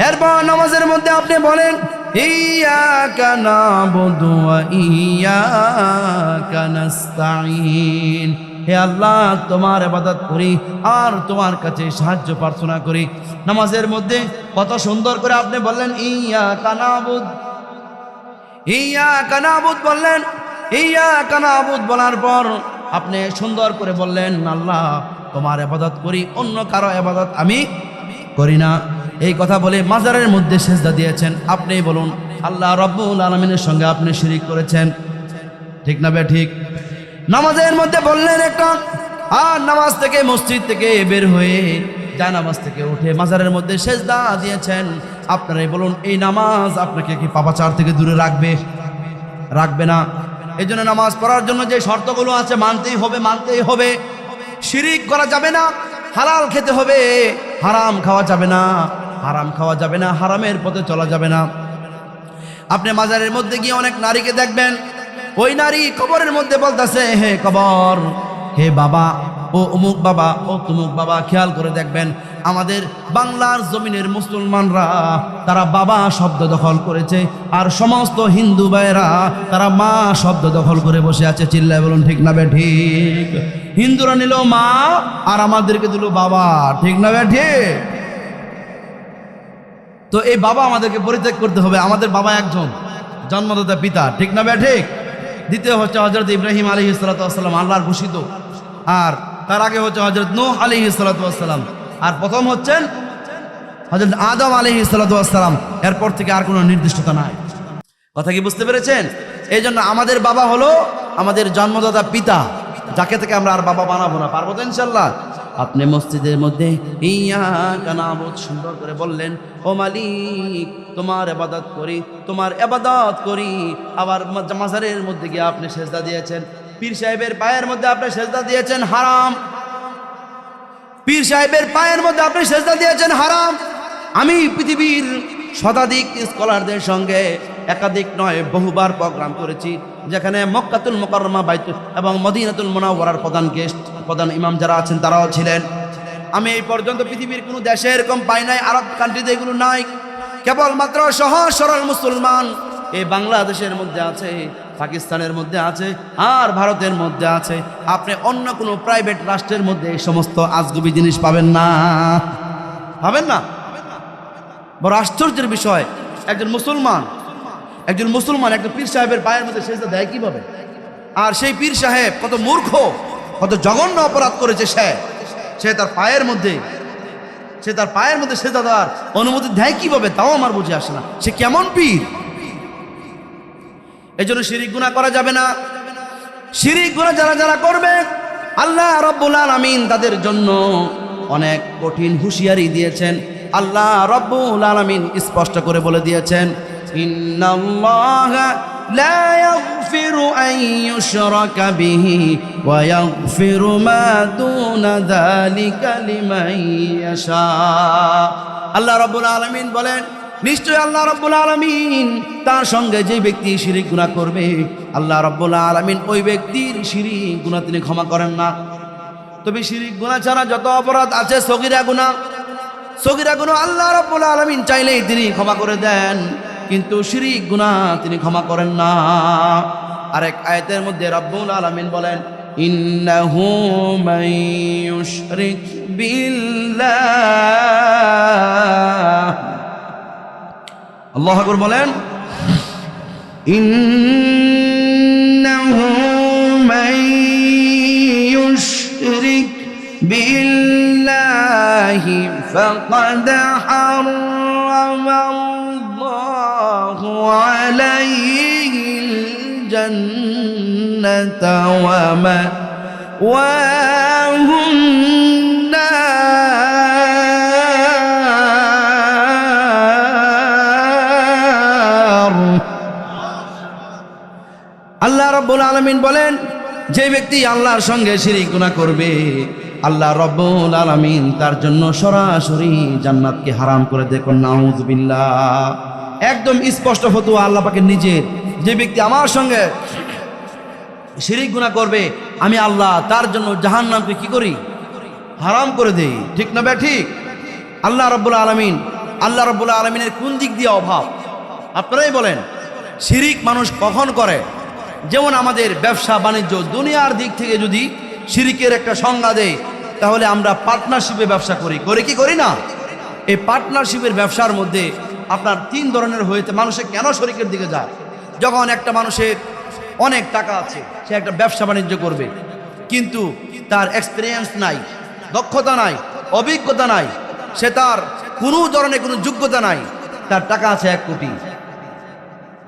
এরপর নামাজের মধ্যে আপনি বলেন ইয়্যাকা না'বুদু ওয়া ইয়্যাকা নাস্তাঈন, হে আল্লাহ তোমার ইবাদত করি আর তোমার কাছে সাহায্য প্রার্থনা করি। নামাজের মধ্যে কত সুন্দর করে আপনি বললেন ইয়্যাকা না'বুদ, ইয়্যাকা না'বুদ বললেন। ইয়্যাকা না'বুদ বলার পর আপনি সুন্দর করে বললেন আল্লাহ তোমার ইবাদত করি, অন্য কারো ইবাদত আমি করি না। এই কথা বলে মাজারের মধ্যে সেজদা দিয়েছেন। আপনি বলুন আল্লাহ রাব্বুল আলামিনের সঙ্গে আপনি শিরিক করেছেন, ঠিক না বে ঠিক? নামাজের মধ্যে বললেন একটা, আর নামাজ থেকে মসজিদ থেকে বের হয়ে জায়নামাজ থেকে উঠে মাজারের মধ্যে সেজদা দিয়েছেন। আপনারাই বলুন এই নামাজ আপনাকে কি পাপাচার থেকে দূরে রাখবে? রাখবে না। এই জন্য নামাজ পড়ার জন্য যে শর্তগুলো আছে মানতেই হবে, মানতেই হবে। শিরিক করা যাবে না, হালাল খেতে হবে, হারাম খাওয়া যাবে না, হারাম খাওয়া যাবে না, হারামের পথে চলা যাবে না। আপনি মাজারের মধ্যে গিয়ে অনেক নারীকে দেখবেন, ওই নারী কবরের মধ্যে বলতেছে হে কবর, হে বাবা, ও অমুক বাবা, ও তুমুক বাবা। খেয়াল করে দেখবেন আমাদের বাংলার জমিনের মুসলমানরা তারা বাবা শব্দ দখল করেছে, আর সমস্ত হিন্দু ভাইয়েরা তারা মা শব্দ দখল করে বসে আছে। চিল্লায় বলুন ঠিক না বে ঠিক? হিন্দুরা নিল মা আর আমাদেরকে দিল বাবা, ঠিক না বে ঠিক? তো এই বাবা আমাদেরকে পরিত্যাগ করতে হবে। আমাদের বাবা একজন, জন্মদাতা পিতা, ঠিক না বে ঠিক? দ্বিতীয় হচ্ছে হযরত ইব্রাহিম আলাইহিস সালাতু ওয়াস সালাম, আল্লাহর ঘোষিত। আর তার আগে হচ্ছে হযরত নূহ আলাইহিস সালাতু ওয়াস সালাম, আর প্রথম হচ্ছেন হযরত আদম আলাইহিস সালাতু ওয়াস সালাম। এরপর থেকে আর কোনো নির্দিষ্টতা নাই। কথা কি বুঝতে পেরেছেন? এই জন্য আমাদের বাবা হলো আমাদের জন্মদাতা পিতা, যাকে থেকে আমরা আর বাবা বানাবো না। পারবো তো ইনশাআল্লাহ? আপনি মসজিদের মধ্যে ইয়্যাকা না'বুদ সুন্দর করে বললেন, ও মালিক তোমার ইবাদত করি, তোমার ইবাদত করি। আবার মাজারের মধ্যে গিয়ে আপনি সেজদা দিয়েছেন, পীর সাহেবের পায়ের মধ্যে আপনি সেজদা দিয়েছেন, হারাম। পীর সাহেবের পায়ের মধ্যে আপনি সেজদা দিয়েছেন, হারাম। আমি পৃথিবীর শতাধিক স্কলারদের সঙ্গে একাধিক নয় বহুবার প্রোগ্রাম করেছি, যেখানে মক্কাতুল মুকাররমা বাইতুল এবং মদিনাতুল মুনাওয়ারার প্রধান গেস্ট, প্রধান ইমাম যারা আছেন তারাও ছিলেন। আমি এই পর্যন্ত পৃথিবীর কোনো দেশে এরকম পাই নাই, আরব কান্ট্রিতে এগুলো নাই। কেবলমাত্র সহজ সরল মুসলমান এই বাংলাদেশের মধ্যে আছে, পাকিস্তানের মধ্যে আছে, আর ভারতের মধ্যে আছে। আপনি অন্য কোনো প্রাইভেট রাষ্ট্রের মধ্যে এই সমস্ত আজগুবি জিনিস পাবেন না, পাবেন না। বড় আশ্চর্যের বিষয়, একজন মুসলমান একটা পীর সাহেবের পায়ের মধ্যে সেজদা দেয় কিভাবে? আর সেই পীর সাহেব কত মূর্খ, কত জঘন্য অপরাধ করেছে সে তার পায়ের মধ্যে সেজদা দেওয়ার অনুমতি দেয় কিভাবে, তাও আমার বুঝে আসে না। সে কেমন পীর? এই জন্য শিরিক গুনাহ করা যাবে না। শিরিক গুনাহ যারা করবে আল্লাহ রাব্বুল আলামিন তাদের জন্য অনেক কঠিন হুঁশিয়ারি দিয়েছেন। আল্লাহ রাব্বুল আলামিন স্পষ্ট করে বলে দিয়েছেন, ইন্নাল্লাহা লা ইয়াগফিরু আন ইউশরাকা বিহি ওয়া ইয়াগফিরু মা দুনা যালিকা লিমান ইয়াশা। আল্লাহ রাব্বুল আলামিন বলেন, নিশ্চয় আল্লাহ রাব্বুল আলামিন তার সঙ্গে যে ব্যক্তি শিরিক গুনাহ করবে, আল্লাহ রাব্বুল আলামিন ওই ব্যক্তির শিরিক গুনাহ তিনি ক্ষমা করেন না। তবে শিরিক গুনাহ ছাড়া যত অপরাধ আছে, সগীরা গুনাহ আল্লাহ রাব্বুল আলামিন চাইলেই তিনি ক্ষমা করে দেন, কিন্তু শিরিক গুনাহ তিনি ক্ষমা করেন না। আরেক আয়াতের মধ্যে রাব্বুল আলামিন বলেন, ইন্নাহু মান ইউশরিক বিল্লাহ, আল্লাহু আকবার বলেন, ইন্নাহু মান ইউশরিক বিল্লাহি ফাকাদ হারামাল্লাহু আলাইহিল জান্নাতা ওয়া মাওয়াহুন নার। আল্লাহ রাব্বুল আলামিন বলেন, যে ব্যক্তি আল্লাহর সঙ্গে শিরিক গুনাহ করবে, আল্লাহ রাব্বুল আলামিন তার জন্য সরাসরি জান্নাতকে হারাম করে দেখুন। নাউযুবিল্লাহ। একদম স্পষ্ট ফতোয়া আল্লাহ পাকের নিজের। যে ব্যক্তি আমার সঙ্গে শিরিক গুনাহ করবে, আমি আল্লাহ তার জন্য জাহান্নামকে কি করি? হারাম করে দেই, ঠিক না বে ঠিক? আল্লাহ রাব্বুল আলামিনের কোন দিক দিয়ে অভাব আপনারাই বলেন? শিরিক মানুষ কখন করে? যেমন আমাদের ব্যবসা বাণিজ্য দুনিয়ার দিক থেকে যদি শিরিকের একটা সংজ্ঞা দেয়, তাহলে আমরা পার্টনারশিপে ব্যবসা করি কি করি না? এই পার্টনারশিপের ব্যবসার মধ্যে আপনার 3 ধরনের হয়েছে। মানুষে কেন শরিকের দিকে যায়? যখন একটা মানুষের অনেক টাকা আছে, সে একটা ব্যবসা বাণিজ্য করবে, কিন্তু তার এক্সপিরিয়েন্স নাই, দক্ষতা নাই, অভিজ্ঞতা নাই, সে তার কোনো ধরনের কোনো যোগ্যতা নাই, তার টাকা আছে 1 কোটি,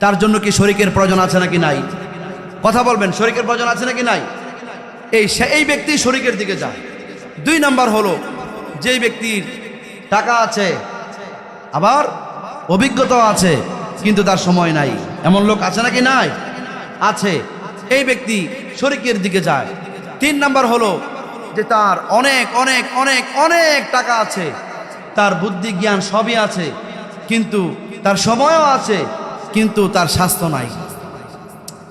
তার জন্য কি শরিকের প্রয়োজন আছে নাকি নাই? কথা বলবেন, শরিকের প্রয়োজন আছে নাকি নাই? এই ব্যক্তি শরিকের দিকে যায়। 2 নাম্বার হলো যেই ব্যক্তির টাকা আছে আবার অভিজ্ঞতাও আছে, কিন্তু তার সময় নাই। এমন লোক আছে নাকি নাই? আছে। এই ব্যক্তি শরিকের দিকে যায়। 3 নাম্বার হলো যে তার অনেক অনেক অনেক অনেক টাকা আছে, তার বুদ্ধি জ্ঞান সবই আছে, কিন্তু তার সময়ও আছে, কিন্তু তার স্বাস্থ্য নাই।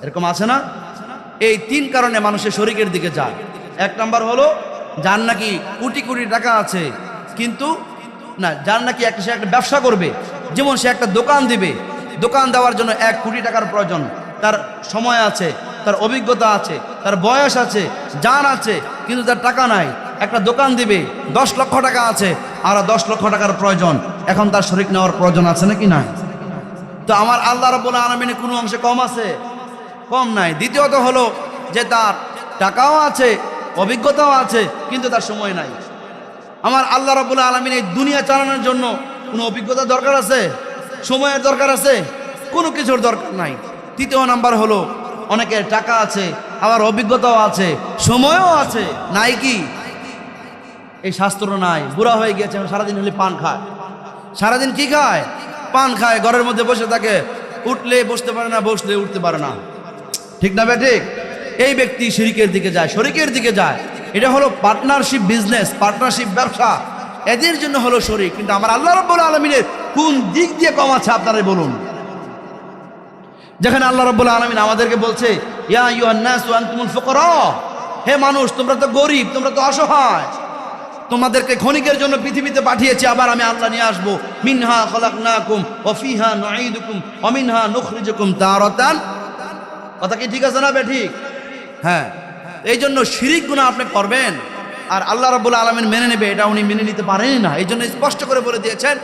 এরকম আছে না? এই 3 কারণে মানুষের শরিকের দিকে যায়। 1 নাম্বার হলো যার নাকি কোটি কোটি টাকা আছে, কিন্তু না, যার নাকি সে একটা ব্যবসা করবে, যেমন সে একটা দোকান দিবে, দোকান দেওয়ার জন্য 1 কোটি টাকার প্রয়োজন, তার সময় আছে, তার অভিজ্ঞতা আছে, তার বয়স আছে, জান আছে, কিন্তু তার টাকা নাই। একটা দোকান দিবে, 10 লক্ষ টাকা আছে, আর 10 লক্ষ টাকার প্রয়োজন, এখন তার শরিক নেওয়ার প্রয়োজন আছে নাকি নাই? তো আমার আল্লাহ রাব্বুল আলামিনের কোনো অংশে কম আছে? কম নাই। দ্বিতীয়ত হলো যে তার টাকাও আছে, অভিজ্ঞতাও আছে, কিন্তু তার সময় নাই। আমার আল্লাহ রাব্বুল আলামিন এই দুনিয়া চালানোর জন্য কোনো অভিজ্ঞতা দরকার আছে? সময়ের দরকার আছে? কোনো কিছুর দরকার নাই। তৃতীয় নাম্বার হলো অনেকের টাকা আছে, আবার অভিজ্ঞতাও আছে, সময়ও আছে, নাই কি? এই শাস্ত্র নাই, বুড়া হয়ে গেছে, সারাদিন হলে পান খায়। সারাদিন কি খায়? পান খায়, ঘরের মধ্যে বসে থাকে, উঠলে বসতে পারে না, বসলে উঠতে পারে না, ঠিক না ঠিক? এই ব্যক্তি শিরিকের দিকে যায়, শরিকের দিকে যায়। এটা হলো পার্টনারশিপ বিজনেস, পার্টনারশিপ ব্যবসা, এদের জন্য হলো শরিক। কিন্তু আমার আল্লাহ রাব্বুল আলামিনের কোন দিক দিয়ে কম আছে আপনারাই বলুন? যেখানে আল্লাহ রাব্বুল আলামিন আমাদেরকে বলছে, ইয়া আইয়ুহান নাসু আনতুমুল ফুকারা, হে মানুষ তোমরা তো গরিব, তোমরা তো অসহায়, তোমাদেরকে ক্ষণিকের জন্য পৃথিবীতে পাঠিয়েছি, আবার আমি আল্লাহ নিয়ে আসবো। মিনহা খলাকনাকুম ওয়া ফিহা নুঈদুকুম ওয়া মিনহা নুখরিজুকুম তারাতান। কথা কি ঠিক আছে না বে ঠিক? হ্যাঁ, এই জন্য শিরিক গুনাহ আপনি করবেন আর আল্লাহ রাব্বুল আলামিন মেনে নেবে, এটা উনি মেনে নিতে পারেন না। এই জন্য স্পষ্ট করে বলে দিয়েছেন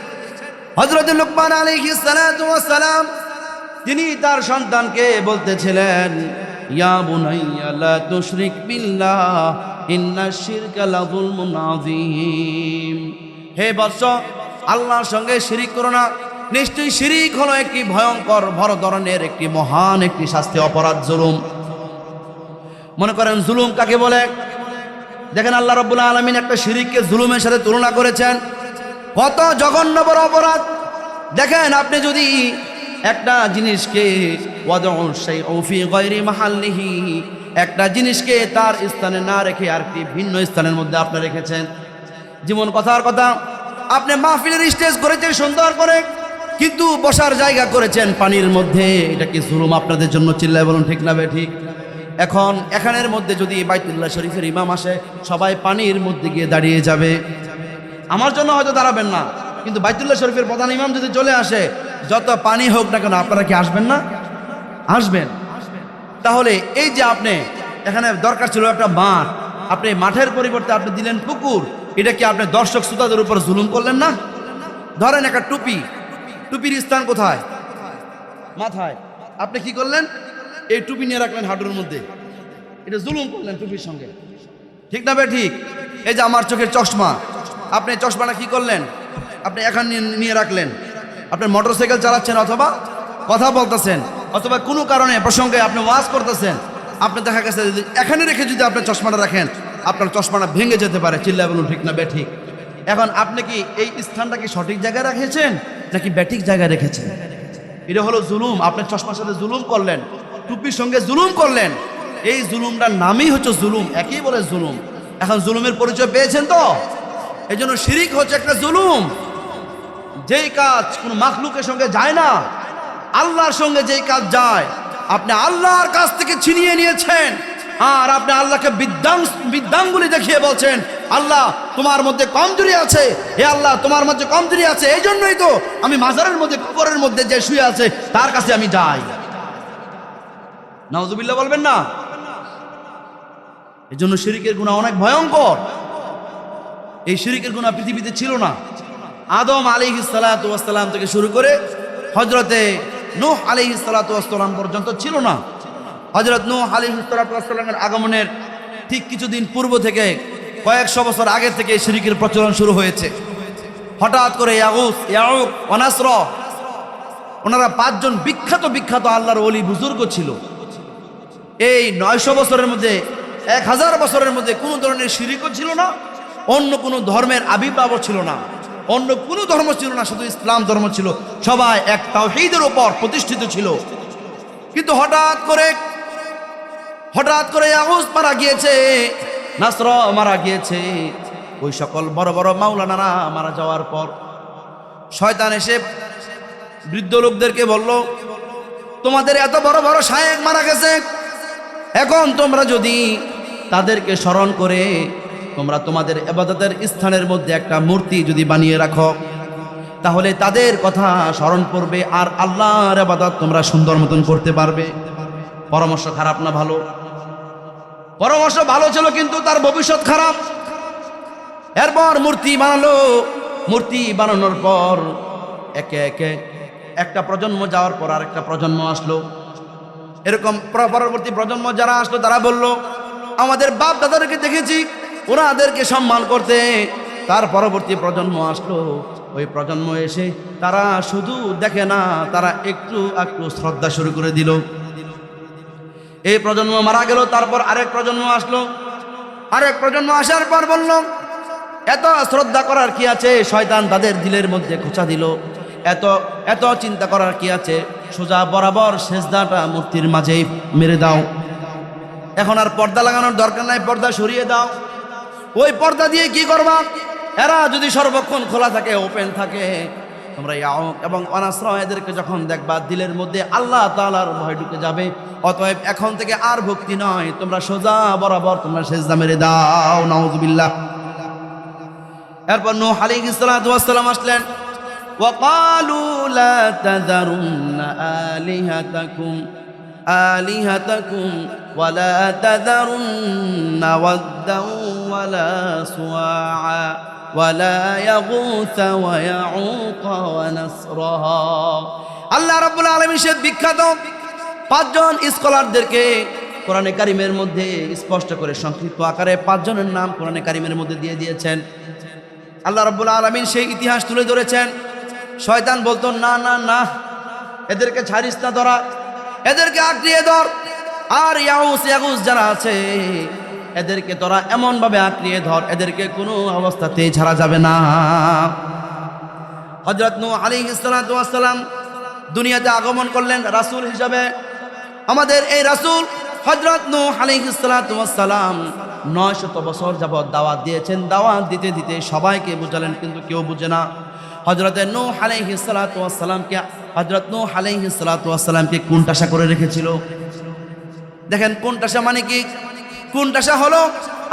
হযরত লুকমান আলাইহিস সালাতু ওয়াস সালাম, তিনি তার সন্তানকে বলতেছিলেন, ইয়া বুনাইয়া লা তুশরিক বিল্লাহ ইন্নাশ শিরকা লাযুলমুন আযীম। হে বৎস, আল্লাহর সঙ্গে শিরিক করো না, নিশ্চয়ই শিরিক হলো একটি ভয়ঙ্কর বড় ধরনের একটি মহান একটি শাস্তি, অপরাধ, জুলুম। মনে করেন জুলুম কাকে বলে? দেখেন আল্লাহ রাব্বুল আলামিন একটা শিরিককে জুলুমের সাথে তুলনা করেছেন। কত জঘন্য বড় অপরাধ! দেখেন আপনি যদি একটা জিনিসকে ওয়াদউ শাইউ ফি গায়রি মাহাল্লিহি, একটা জিনিসকে তার স্থানে না রেখে আরেকটি ভিন্ন স্থানের মধ্যে আপনি রেখেছেন। যেমন কথার কথা, আপনি মাহফিলের স্টেজ করেছেন সুন্দর করে, কিন্তু বসার জায়গা করেছেন পানির মধ্যে। এটা কি জুলুম আপনাদের জন্য? চিল্লায় বলুন ঠিক না বে ঠিক? এখন এখানের মধ্যে যদি বাইতুল্লাহ শরীফের ইমাম আসে, সবাই পানির মধ্যে গিয়ে দাঁড়িয়ে যাবে, আমার জন্য হয়তো দাঁড়াবেন না, কিন্তু বাইতুল্লাহ শরীফের প্রধান ইমাম যদি চলে আসে, যত পানি হোক না কেন আপনারা কি আসবেন না? আসবেন। তাহলে এই যে আপনি এখানে দরকার ছিল একটা মাঠ, আপনি মাঠের পরিবর্তে আপনি দিলেন পুকুর, এটা কি আপনি দর্শক শ্রোতাদের উপর জুলুম করলেন না? ধরেন একটা টুপি, টুপির স্থান কোথায়? মাথায়। আপনি কি করলেন? এই টুপি নিয়ে রাখলেন হাঁটুর মধ্যে, এটা জুলুম করলেন টুপির সঙ্গে, ঠিক না বে ঠিক? এই যে আমার চোখের চশমা, আপনি চশমাটা কি করলেন? আপনি এখানে নিয়ে রাখলেন। আপনি মোটরসাইকেল চালাচ্ছেন, অথবা কথা বলতেছেন, অথবা কোনো কারণে প্রসঙ্গে আপনি ওয়াজ করতেছেন, আপনি দেখা গেছে যদি এখানে রেখে যদি আপনি চশমাটা রাখেন, আপনার চশমাটা ভেঙে যেতে পারে। চিল্লায় বলুন ঠিক না বে ঠিক? এখন আপনি কি এই স্থানটা কি সঠিক জায়গায় রেখেছেন নাকি ব্যাঠিক জায়গায় রেখেছেন? এটা হলো জুলুম। আপনি চশমার সাথে জুলুম করলেন, টুপির সঙ্গে জুলুম করলেন। এই জুলুমটার নামই হচ্ছে জুলুম, একই বলে জুলুম। এখন জুলুমের পরিচয় পেয়েছেন তো? এই জন্য শিরিক হচ্ছে একটা জুলুম। যেই কাজ কোনো মাখলুকের সঙ্গে যায় না, আল্লাহর সঙ্গে যেই কাজ যায়, আপনি আল্লাহর কাছ থেকে ছিনিয়ে নিয়েছেন, আর আপনি আল্লাহকে বিদ্যাঙ্গুলি দেখিয়ে বলছেন আল্লাহ তোমার মধ্যে কমজোরি আছে, হে আল্লাহ তোমার মধ্যে কমজোরি আছে, এই জন্যই তো আমি মাজারের মধ্যে কবরের মধ্যে যে শুয়ে আছে তার কাছে আমি যাই। নাউজুবিল্লাহ বলবেন না? এই জন্য শিরকের গুনাহ অনেক ভয়ঙ্কর। এই শিরকের গুনাহ পৃথিবীতে ছিল না। আদম আলাইহিস সালাতু ওয়াস সালাম থেকে শুরু করে হযরতে নূহ আলাইহিস সালাতু ওয়াস সালাম পর্যন্ত ছিল না। হযরত নূহ আলাইহিস সালাতু ওয়াস সালামের আগমনের ঠিক কিছুদিন পূর্ব থেকে, কয়েকশো বছর আগে থেকে শিরকের প্রচলন শুরু হয়েছে। হঠাৎ করে ইয়াগুস, ইয়াউক, ওয়ানাসর, ওনারা 5 জন বিখ্যাত বিখ্যাত আল্লাহর ওলি বুজুর্গ ছিল। এই 900 বছরের মধ্যে, 1000 বছরের মধ্যে কোনো ধরনের শিরকও ছিল না, অন্য কোনো ধর্মের আবির্ভাবও ছিল না, অন্য কোনো ধর্ম ছিল না, শুধু ইসলাম ধর্ম ছিল। সবাই এক তাওহীদের উপর প্রতিষ্ঠিত ছিল। কিন্তু হঠাৎ করে ইয়াগুস মারা গিয়েছে, নাসর মারা গিয়েছে। ওই সকল বড় বড় মাওলানারা মারা যাওয়ার পর শয়তান এসে বৃদ্ধ লোকদেরকে বলল, তোমাদের এত বড় বড় শায়েখ মারা গেছে, এখন তোমরা যদি তাদেরকে স্মরণ করে তোমরা তোমাদের ইবাদতের স্থানের মধ্যে একটা মূর্তি যদি বানিয়ে রাখো, তাহলে তাদের কথা স্মরণ করবে আর আল্লাহর ইবাদত তোমরা সুন্দর মতন করতে পারবে। পরামর্শ খারাপ না ভালো? পরামর্শ ভালো ছিল, কিন্তু তার ভবিষ্যৎ খারাপ। এরপর মূর্তি বানালো। মূর্তি বানানোর পর একে একে একটা প্রজন্ম যাওয়ার পর আর একটা প্রজন্ম আসলো। এরকম পরবর্তী প্রজন্ম যারা আসলো তারা বলল, আমাদের বাপ দাদাদেরকে দেখেছি ওনাদেরকে সম্মান করতে। তার পরবর্তী প্রজন্ম আসলো। ওই প্রজন্ম এসে তারা শুধু দেখে না, তারা একটু একটু শ্রদ্ধা শুরু করে দিল। এই প্রজন্ম মারা গেল। তারপর আরেক প্রজন্ম আসলো। আরেক প্রজন্ম আসার পর বলল, এত শ্রদ্ধা করার কি আছে? শয়তান তাদের দিলের মধ্যে খোঁচা দিল। এত চিন্তা করার কি আছে? সোজা বরাবর সেজদাটা মূর্তির মাঝেই মেরে দাও। এখন আর পর্দা লাগানোর দরকার নাই, পর্দা সরিয়ে দাও। ওই পর্দা দিয়ে কি করবা? এরা যদি সর্বক্ষণ খোলা থাকে, ওপেন থাকে, তোমরা ইয়াউক এবং ওয়ানাসর এদেরকে যখন দেখবা দিলের মধ্যে আল্লাহ তাআলার ভয় ঢুকে যাবে। অতএব এখন থেকে আর ভক্তি নয়, তোমরা সোজা বরাবর তোমরা সেজদা মেরে দাও। নাউযুবিল্লাহ। এরপর নূহ আলাইহিস সালাতু ওয়াস সালাম আসলেন। ওয়াকালু লা তাযারুন্না আলিহাতাকুম ওয়ালা তাযারুন্না ওয়াদ্দান ওয়ালা সুওয়া ওয়ালা ইয়াগুথা ওয়া ইয়াউক ওয়া নাসরা। আল্লাহ রাব্বুল আলামিন সে বিখ্যাত 5 জন স্কলারদেরকে কোরআনে কারিমের মধ্যে স্পষ্ট করে সংক্ষিপ্ত আকারে 5 জনের নাম কোরআনে কারিমের মধ্যে দিয়ে দিয়েছেন। আল্লাহ রাব্বুল আলামিন সেই ইতিহাস তুলে ধরেছেন। শয়তান বলতো, না না না, এদেরকে ছাড়িস না, ধরা, এদেরকে আঁকড়িয়ে ধর। আর ইয়াগুস যারা আছে এদেরকে তোরা এমন ভাবে আঁকড়িয়ে ধর, এদেরকে কোনো অবস্থাতেই ছাড়া যাবে না। হযরত নূহ আলাইহিস সালাতু ওয়াস সালাম দুনিয়াতে আগমন করলেন রাসূল হিসাবে। আমাদের এই রাসূল হযরত নূহ আলাইহিস সালাতু ওয়াস সালাম 900 বছর যাবত দাওয়াত দিয়েছেন। দাওয়াত দিতে দিতে সবাইকে বুঝালেন, কিন্তু কেউ বুঝে না। হযরত নূহ আলাইহিস সালাতু ওয়াস সালামকে কোণঠাসা করে রেখেছিল। দেখেন কোণঠাসা মানে কি? কোণঠাসা হলো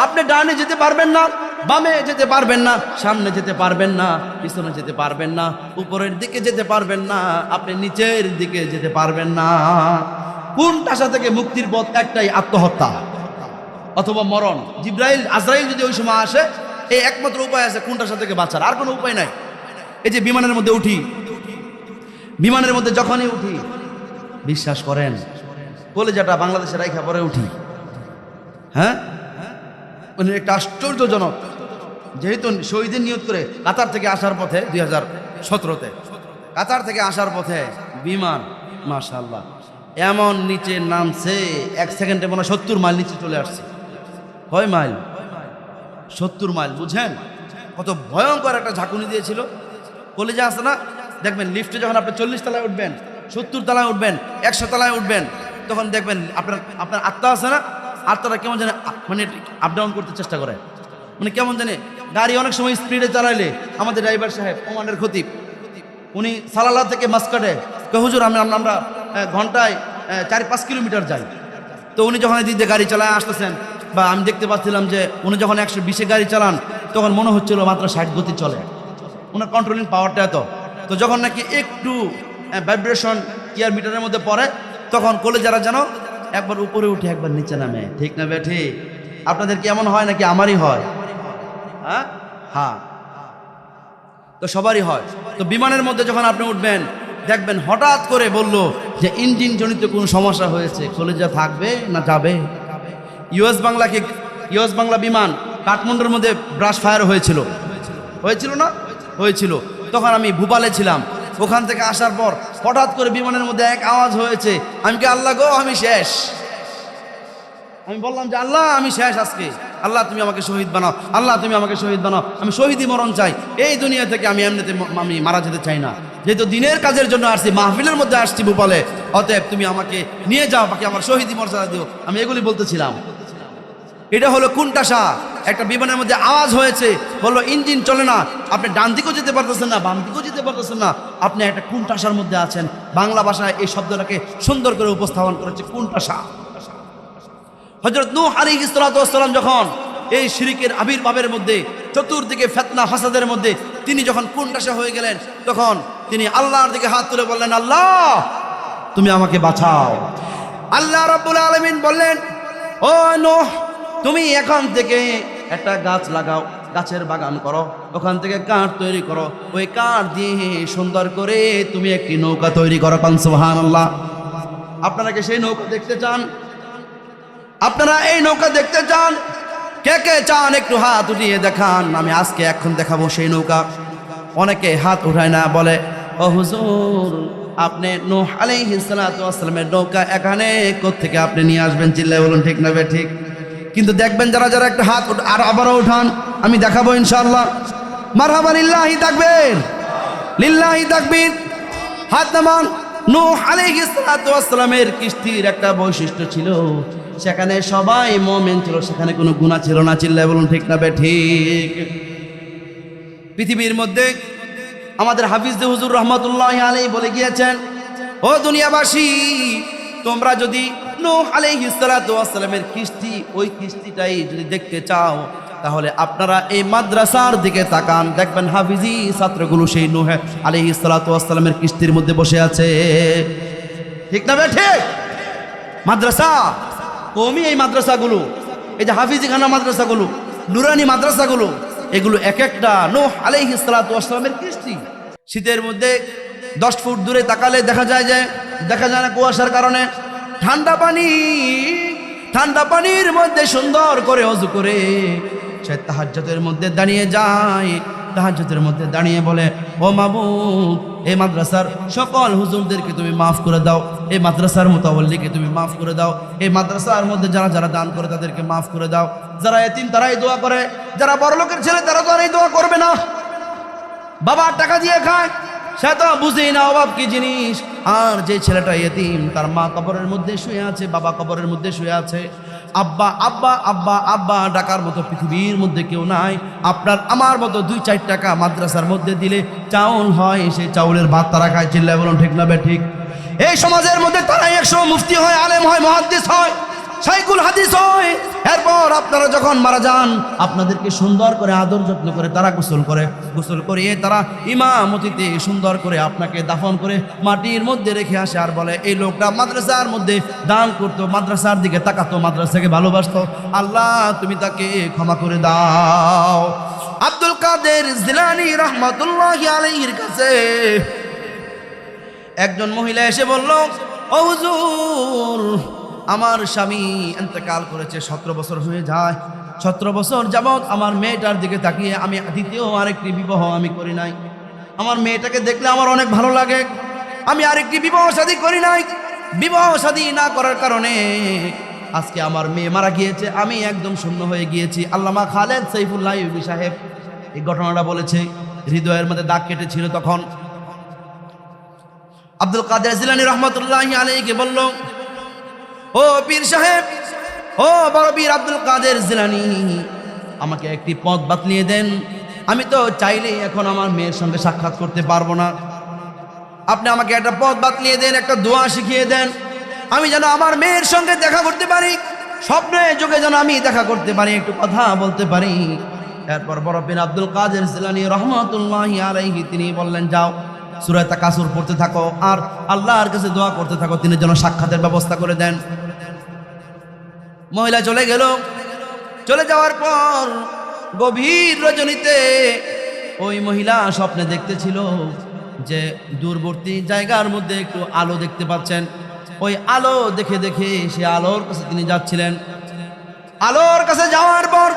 আপনি ডানে যেতে পারবেন না, বামে যেতে পারবেন না, সামনে যেতে পারবেন না, পিছনে যেতে পারবেন না, উপরের দিকে যেতে পারবেন না, আপনি নিচের দিকে যেতে পারবেন না। কোণঠাসা থেকে মুক্তির পথ একটাই, আত্মহত্যা অথবা মরণ। জিবরাইল আজরাইল যদি ওই সময় আসে, এই একমাত্র উপায় আছে কোণঠাসা থেকে বাঁচার, আর কোনো উপায় নাই। এই যে বিমানের মধ্যে উঠি, বিমানের মধ্যে যখনই উঠি বিশ্বাস করেন কলেজাটা বাংলাদেশে রাইখা পরে উঠি। হ্যাঁ, মানে একটা আশ্চর্যজনক, যেহেতু শহীদের নিয়ত করে কাতার থেকে আসার পথে 2017-তে কাতার থেকে আসার পথে বিমান মাশাআল্লাহ এমন নিচে নামছে, 1 সেকেন্ডে মনে হয় 70 মাইল নিচে চলে আসছে। কয় মাইল? 70 মাইল। বুঝেন কত ভয়ঙ্কর একটা ঝাঁকুনি দিয়েছিল। কলেজে আসে না, দেখবেন লিফটে যখন আপনি 40 তলায় উঠবেন, 70 তলায় উঠবেন, 100 তলায় উঠবেন, তখন দেখবেন আপনার আত্মা আছে না, আত্মাটা কেমন জানে মানে আপ ডাউন করতে চেষ্টা করে, মানে কেমন জানে। গাড়ি অনেক সময় স্পিডে চালাইলে, আমাদের ড্রাইভার সাহেব ওমানের খতিব, উনি সালালা থেকে মাসকাটে হুজুর আমরা ঘন্টায় 4-5 কিলোমিটার যাই। তো উনি যখন এদিক দিয়ে গাড়ি চালায় আসতেছেন, বা আমি দেখতে পাচ্ছিলাম যে উনি যখন 120-এ গাড়ি চালান তখন মনে হচ্ছিল মাত্র 60 গতি চলে, ওনার কন্ট্রোলিং পাওয়ারটা এত। তো যখন নাকি একটু ভাইব্রেশন ইয়ার মিটারের মধ্যে পড়ে তখন কলেজারা যেন একবার উপরে উঠে একবার নিচে নামে। ঠিক না বে ঠিক? আপনাদের কি এমন হয় নাকি আমারই হয়? হ্যাঁ হ্যাঁ, তো সবারই হয়। তো বিমানের মধ্যে যখন আপনি উঠবেন দেখবেন হঠাৎ করে বলল যে ইঞ্জিন জনিত কোনো সমস্যা হয়েছে, কলেজা থাকবে না যাবে। ইউএস বাংলা বিমান কাঠমান্ডুর মধ্যে ব্রাশ ফায়ার হয়েছিল না? হয়েছিল। তখন আমি ভোপালে ছিলাম। ওখান থেকে আসার পর হঠাৎ করে বিমানের মধ্যে এক আওয়াজ হয়েছে, আমি কি আল্লাহ গো আমি শেষ। আমি বললাম যে আল্লাহ আমি শেষ আজকে, আল্লাহ তুমি আমাকে শহীদ বানাও, আল্লাহ তুমি আমাকে শহীদ বানাও, আমি শহীদই মরণ চাই, এই দুনিয়া থেকে আমি এমনিতে আমি মারা যেতে চাই না, যেহেতু দিনের কাজের জন্য আসছি, মাহফিলের মধ্যে আসছি ভোপালে, অতএব তুমি আমাকে নিয়ে যাও, বাকি আমার শহীদই মর্যাদা দিও। আমি এগুলি বলতেছিলাম। এটা হলো কুণ্ঠাসা। একটা বিমানের মধ্যে আওয়াজ হয়েছে, বললো ইঞ্জিন চলে না, আপনি ডান দিকেও যেতে পারতেছেন না, বাম দিকেও যেতে পারতেছেন না, আপনি একটা কুণ্ঠাসার মধ্যে আছেন। বাংলা ভাষায় এই শব্দটাকে সুন্দর করে উপস্থাপন করেছে কুণ্ঠাসা। হযরত নূহ আলাইহিস সালাতু ওয়াস সালাম যখন এই শিরকের আবির্ভাবের মধ্যে, চতুর্দিকে ফিতনা ফাসাদের মধ্যে তিনি যখন কুণ্ঠাসা হয়ে গেলেন, তখন তিনি আল্লাহর দিকে হাত তুলে বললেন, আল্লাহ তুমি আমাকে বাঁচাও। আল্লাহ রাব্বুল আলামিন বললেন, ও নূহ তুমি এখান থেকে একটা গাছ লাগাও, গাছের বাগান করো, ওখান থেকে কাঠ তৈরি করো, ওই কাঠ দিয়ে সুন্দর করে তুমি একটি নৌকা তৈরি করো। পান সুবহানাল্লাহ। আপনারা কি সেই নৌকা দেখতে চান? আপনারা এই নৌকা দেখতে চান? কে কে চান একটু হাত উঠিয়ে দেখান। আমি আজকে এখন দেখাবো সেই নৌকা। অনেকে হাত উঠায় না, বলে ও হুজুর আপনি নূহ আলাইহিস সালাতু ওয়াস সালামের নৌকা এখানে কোত্থেকে আপনি নিয়ে আসবেন? চিল্লায় বলুন ঠিক না বে ঠিক? কিন্তু দেখবেন যারা যারা একটা হাত আর আবারও উঠান, আমি দেখাবো ইনশাআল্লাহ। মারহাবা, লিল্লাহি তাকবীর, লিল্লাহি তাকবীর। হাত নামান। নূহ আলাইহিস সালাতু ওয়াস সালামের কিস্তির একটা বৈশিষ্ট্য ছিল, সেখানে সবাই মুমিন ছিল, সেখানে কোনো গুনাহ ছিল না। চিল্লায় বলুন ঠিক না বে ঠিক? পৃথিবীর মধ্যে আমাদের হাফিজ হুজুর রহমাতুল্লাহি আলাইহি বলে গিয়েছেন, ও দুনিয়াবাসী তোমরা যদি নূহ আলাইহিস সালাতু ওয়াস সালামের কিস্তি, ওই কিস্তিটাই যদি দেখতে চাও, তাহলে আপনারা এই মাদ্রাসার দিকে তাকান, দেখবেন হাফিজি ছাত্রগুলো সেই নূহ আলাইহিস সালাতু ওয়াস সালামের কিস্তির মধ্যে বসে আছে। ঠিক না বে ঠিক? মাদ্রাসা কওমি, এই মাদ্রাসাগুলো, এই যে হাফিজিখানা মাদ্রাসাগুলো, নুরানি মাদ্রাসাগুলো, এগুলো এক একটা নূহ আলাইহিস সালাতু ওয়াস সালামের কিস্তি। শীতের মধ্যে 10 ফুট দূরে তাকালে দেখা যায় না কুয়াশার কারণে ঠান্ডা পানির মধ্যে সুন্দর করে ওযু করে সে তাহাজ্জুদের মধ্যে দাঁড়িয়ে যায়। তাহাজ্জুদের মধ্যে দাঁড়িয়ে বলে, ও মাবুদ এই মাদ্রাসার সকল হুজুরদেরকে তুমি মাফ করে দাও, এই মাদ্রাসার মুতাওয়াল্লিকে তুমি মাফ করে দাও, এই মাদ্রাসার মধ্যে যারা যারা দান করে তাদেরকে মাফ করে দাও। যারা এতিম তারাই দোয়া করে, যারা বড় লোকের ছেলে তারা তো আর এই দোয়া করবে না। বাবার টাকা দিয়ে খায়, সে তো বুঝেই না অভাব কি জিনিস। আর যে ছেলেটা এতিম, তার মা কবরের মধ্যে শুয়ে আছে, বাবা কবরের মধ্যে শুয়ে আছে, আব্বা আব্বা আব্বা আব্বা ডাকার মতো পৃথিবীর মধ্যে কেউ নাই। আপনার আমার মতো 2-4 টাকা মাদ্রাসার মধ্যে দিলে চাউল হয়, সেই চাউলের ভাত তারা খায়। চিল্লায় বলুন ঠিক না বে ঠিক? এই সমাজের মধ্যে তারাই 100 মুফতি হয়, আলেম হয়, মুহাদ্দিস হয়, শাইখুল হাদিস হয়। এরপর আপনারা যখন মারা যান, আপনাদেরকে সুন্দর করে আদর যত্ন করে তারা গোসল করিয়ে তারা ইমামতিতে সুন্দর করে আপনাকে দাফন করে মাটির মধ্যে রেখে আসে, আর বলে এই লোকটা মাদ্রাসার মধ্যে দান করতো, মাদ্রাসার দিকে তাকাতো, মাদ্রাসাকে ভালোবাসতো, আল্লাহ তুমি তাকে ক্ষমা করে দাও। আব্দুল কাদের জিলানী রাহমাতুল্লাহি আলাইহির কাছে একজন মহিলা এসে বলল, ও হুজুর আমার স্বামী ইন্তেকাল করেছে, 17 বছর হয়ে যায়, 17 বছর যাবৎ আমার মেয়েটার দিকে তাকিয়ে আমি দ্বিতীয় আরেকটি বিবাহ আমি করি নাই। আমার মেয়েটাকে দেখলে আমার অনেক ভালো লাগে, আমি আরেকটি বিবাহ শাদী করি নাই। বিবাহ শাদী না করার কারণে আজকে আমার মেয়ে মারা গিয়েছে, আমি একদম শূন্য হয়ে গিয়েছি। আল্লামা খালেদ সাইফুল্লাহ ইউবি সাহেব এই ঘটনাটা বলেছে, হৃদয়ের মধ্যে দাগ কেটেছিল। তখন আব্দুল কাদের জিলানী রাহমাতুল্লাহি আলাইহিকে বলল, ও পীর সাহেব, ও বড় পীর আব্দুল কাদের জিলানী, আমাকে একটি পথ বাতলিয়ে দেন। আমি তো চাইলেই এখন আমার মেয়ের সঙ্গে সাক্ষাৎ করতে পারবো না, আপনি আমাকে একটা পথ বাতলিয়ে দেন, একটা দোয়া শিখিয়ে দেন, আমি যেন আমার মেয়ের সঙ্গে দেখা করতে পারি। স্বপ্নে যোগে যেন আমি দেখা করতে পারি, একটু কথা বলতে পারি। এরপর বড় পীর আব্দুল কাদের জিলানী রহমাতুল্লাহি আলাইহি তিনি বললেন, যাও সূরা তাকাসুর পড়তে থাকো আর আল্লাহর কাছে দোয়া করতে থাকো, তিনি যেন সাক্ষাতের ব্যবস্থা করে দেন। মহিলা চলে গেল। চলে যাওয়ার পর গভীর রজনীতে ওই মহিলা স্বপ্নে দেখতেছিল যে দূরবর্তী জায়গার মধ্যে একটু আলো দেখতে পাচ্ছেন। ওই আলো দেখে দেখে সে আলোর কাছে তিনি যাচ্ছিলেন। আলোর কাছে যাওয়ার পর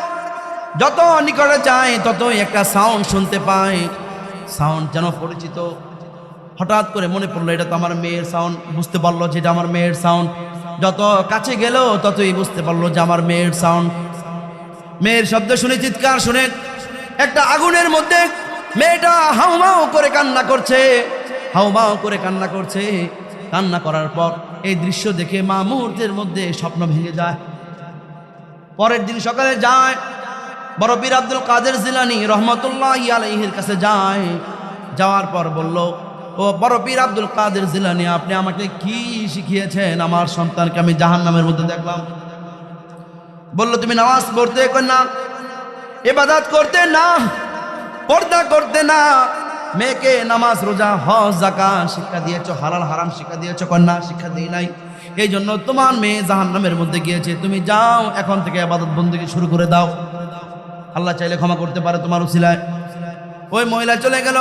যত নিকটে যায় ততই একটা সাউন্ড শুনতে পায়। সাউন্ড যেন পরিচিত। হঠাৎ করে মনে পড়লো এটা তো আমার মেয়ের সাউন্ড। বুঝতে পারলো যে এটা আমার মেয়ের সাউন্ড। যত কাছে গেল ততই বুঝতে পারলো যে আমার মেয়ের সাউন্ড। মেয়ের শব্দ শুনে, চিৎকার শুনে একটা আগুনের মধ্যে মেয়েটা হাউমাউ করে কান্না করছে, হাউমাউ করে কান্না করছে। কান্না করার পর এই দৃশ্য দেখে মা মুহূর্তের মধ্যে স্বপ্ন ভেঙে যায়। পরের দিন সকালে যায়, বড় পীর আব্দুল কাদের জিলানী রহমতুল্লাহি আলাইহির কাছে যায়। যাওয়ার পর বলল, ও বড় পীর আব্দুল কাদের জিলানী, আপনি আমাকে কি শিখিয়েছেন? আমার সন্তানকে আমি জাহান্নামের মধ্যে দেখলাম। বলল, তুমি নামাজ পড়তে না, ইবাদত করতে না, পর্দা করতে না, মেয়েকে নামাজ রোজা হজ যাকাত শিক্ষা দিয়েছো, হালাল হারাম শিক্ষা দিয়েছো, কন্যা শিক্ষা দিই নাই। এই জন্য তোমার মেয়ে জাহান্নামের মধ্যে গিয়েছে। তুমি যাও, এখন থেকে ইবাদত বন্দেগী শুরু করে দাও। আল্লাহ চাইলে ক্ষমা করতে পারে তোমার উসিলায়। ওই মহিলা চলে গেল।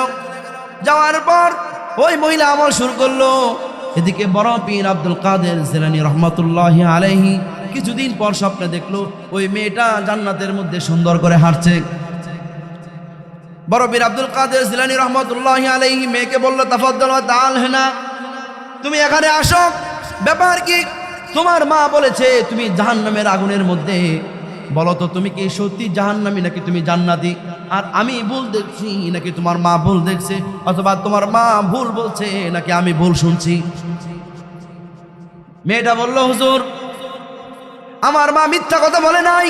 যাওয়ার পর ওই মহিলা আমল শুরু করলো। এদিকে বড় পীর আব্দুল কাদের জিলানী রহমাতুল্লাহি আলাইহি কিছুদিন পর স্বপ্নে দেখলো ওই মেয়েটা জান্নাতের মধ্যে সুন্দর করে হাঁটছে। বড় পীর আব্দুল কাদের জিলানী রহমাতুল্লাহি আলাইহি মেয়েকে বলল, তাফাদ্দাল ওয়া তাআল হেনা, তুমি এখানে আসো। ব্যাপার কি? তোমার মা বলেছে তুমি জাহান্নামের আগুনের মধ্যে। বলো তো তুমি কি সত্যি জাহান্নামী নাকি তুমি জান্নাতি? আর আমি ভুল দেখছি নাকি তোমার মা ভুল দেখছে, অথবা তোমার মা ভুল বলছে নাকি আমি ভুল শুনছি? মেয়েটা বলল, হুজুর আমার মা মিথ্যা কথা বলে নাই,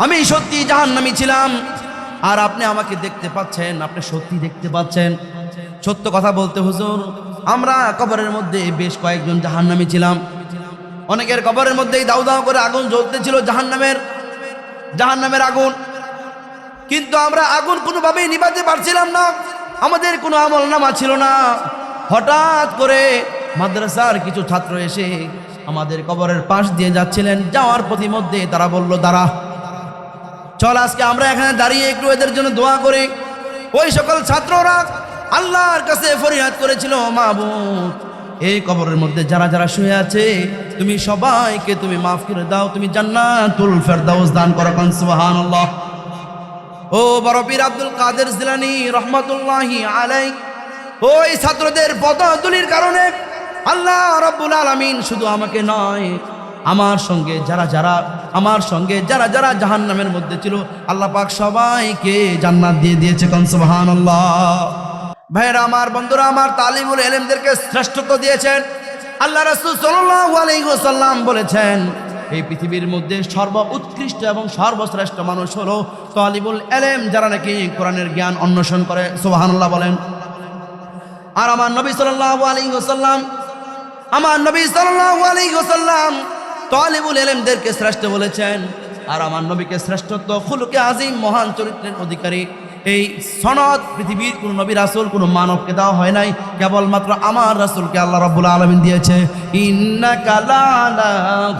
আমি সত্যি জাহান্নামী ছিলাম। আর আপনি আমাকে দেখতে পাচ্ছেন, আপনি সত্যি দেখতে পাচ্ছেন। সত্য কথা বলতে হুজুর, আমরা কবরের মধ্যে বেশ কয়েকজন জাহান্নামী ছিলাম। অনেকের কবরের মধ্যেই দাউ দাউ করে আগুন জ্বলতেছিল, জাহান্নামের আগুন। কিন্তু আমরা আগুন কোনোভাবেই নিভাতে পারছিলাম না, আমাদের কোনো আমল নামা ছিল না। হঠাৎ করে মাদ্রাসার কিছু ছাত্র এসে আমাদের কবরের পাশ দিয়ে যাচ্ছিলেন। যাওয়ার প্রতিমধ্যে তারা বলল, দাঁড়া, চল আজকে আমরা এখানে দাঁড়িয়ে একটু এদের জন্য দোয়া করি। ওই সকল ছাত্ররা আল্লাহর কাছে ফরিয়াদ করেছিল, মাবুদ এই কবরের মধ্যে যারা যারা শুয়ে আছে তুমি সবাইকে তুমি মাফ করে দাও, তুমি জান্নাতুল ফেরদাউস দান করো। সুবহানাল্লাহ। ও বড় পীর আব্দুল কাদের জিলানী রহমাতুল্লাহি আলাইহি ওই ছাত্রদের পদধূলির কারণে আল্লাহ রাব্বুল আলামিন শুধু আমাকে নয়, আমার সঙ্গে যারা যারা জাহান্নামের মধ্যে ছিল আল্লাহ পাক সবাইকে জান্নাত দিয়ে দিয়েছে। সুবহানাল্লাহ। ভাইরা আমার, বন্ধুরা আমার, তালিমুল ইলমদেরকে শ্রেষ্ঠত্ব দিয়েছেন। আল্লাহ রাসূল সাল্লাল্লাহু আলাইহি ওয়াসাল্লাম বলেছেন, এই পৃথিবীর মধ্যে সর্বোৎকৃষ্ট এবং সর্বশ্রেষ্ঠ মানুষ হলো তালিবুল ইলম, যারা নাকি কোরআনের জ্ঞান অন্বেষণ করে। সুবহানাল্লাহ বলেন। আর আমার নবী সাল্লাল্লাহু আলাইহি ওয়াসাল্লাম তালিবুল ইলমদেরকে শ্রেষ্ঠ বলেছেন। আর আমার নবীকে শ্রেষ্ঠত্ব, খুলুকে আজিম, মহান চরিত্রের অধিকারী, এই সনদ পৃথিবীর কোন নবী রাসূল কোন মানবকে দেওয়া হয় নাই, কেবলমাত্র আমার রাসূলকে আল্লাহ রাব্বুল আলামিন দিয়েছে। ইন্নাকা লাআলা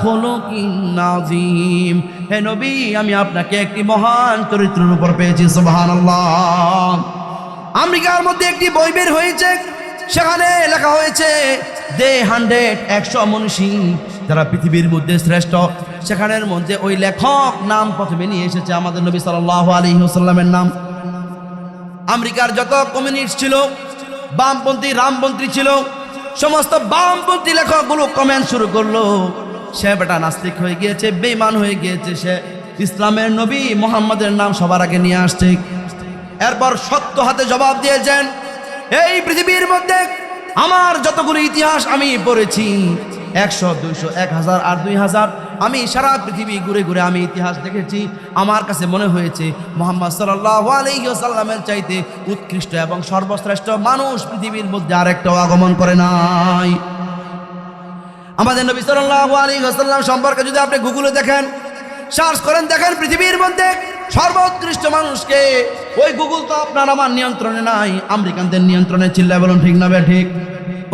খুলুকিন আযীম, হে নবী আমি আপনাকে একটি মহান চরিত্রের উপর পেয়েছি। সুবহানাল্লাহ। আমেরিকার মধ্যে একটি বই বের হয়েছে, সেখানে লেখা হয়েছে দে 100 মনীষী যারা পৃথিবীর মধ্যে শ্রেষ্ঠ। সেখানের মধ্যে ওই লেখক নাম প্রথমে নিয়ে এসেছে আমাদের নবী সাল্লাল্লাহু আলাইহি ওয়াসাল্লামের নাম। আমেরিকার যত কমিউনিস্ট ছিল, বামপন্থী, রামপন্থী ছিল, সমস্ত বামপন্থী লেখকগুলো কমেন্ট শুরু করলো, সে বেটা নাস্তিক হয়ে গিয়েছে, বেঈমান হয়ে গিয়েছে, সে ইসলামের নবী মুহাম্মাদের নাম সবার আগে নিয়ে আসছে। এরপর সত্য হাতে জবাব দিয়েছেন, এই পৃথিবীর মধ্যে আমার যতগুলো ইতিহাস আমি পড়েছি, 100, 200, 1000 আর 2000, আমি সারা পৃথিবী ঘুরে ঘুরে আমি ইতিহাস দেখেছি। আমার কাছে মনে হয়েছে মুহাম্মদ সাল্লাল্লাহু আলাইহি ওয়াসাল্লামের চাইতে উৎকৃষ্ট এবং সর্বশ্রেষ্ঠ মানুষ পৃথিবীর মধ্যে আরেকটাও আগমন করে নাই। আমাদের নবী সাল্লাল্লাহু আলাইহি ওয়াসাল্লাম সম্পর্কে যদি আপনি গুগলে দেখেন, সার্চ করেন, দেখেন পৃথিবীর মধ্যে সর্বোৎকৃষ্ট মানুষকে, ওই গুগল তো আপনার আমার নিয়ন্ত্রণে নাই, আমেরিকানদের নিয়ন্ত্রণে। চিল্লায় বলুন ঠিক না ঠিক?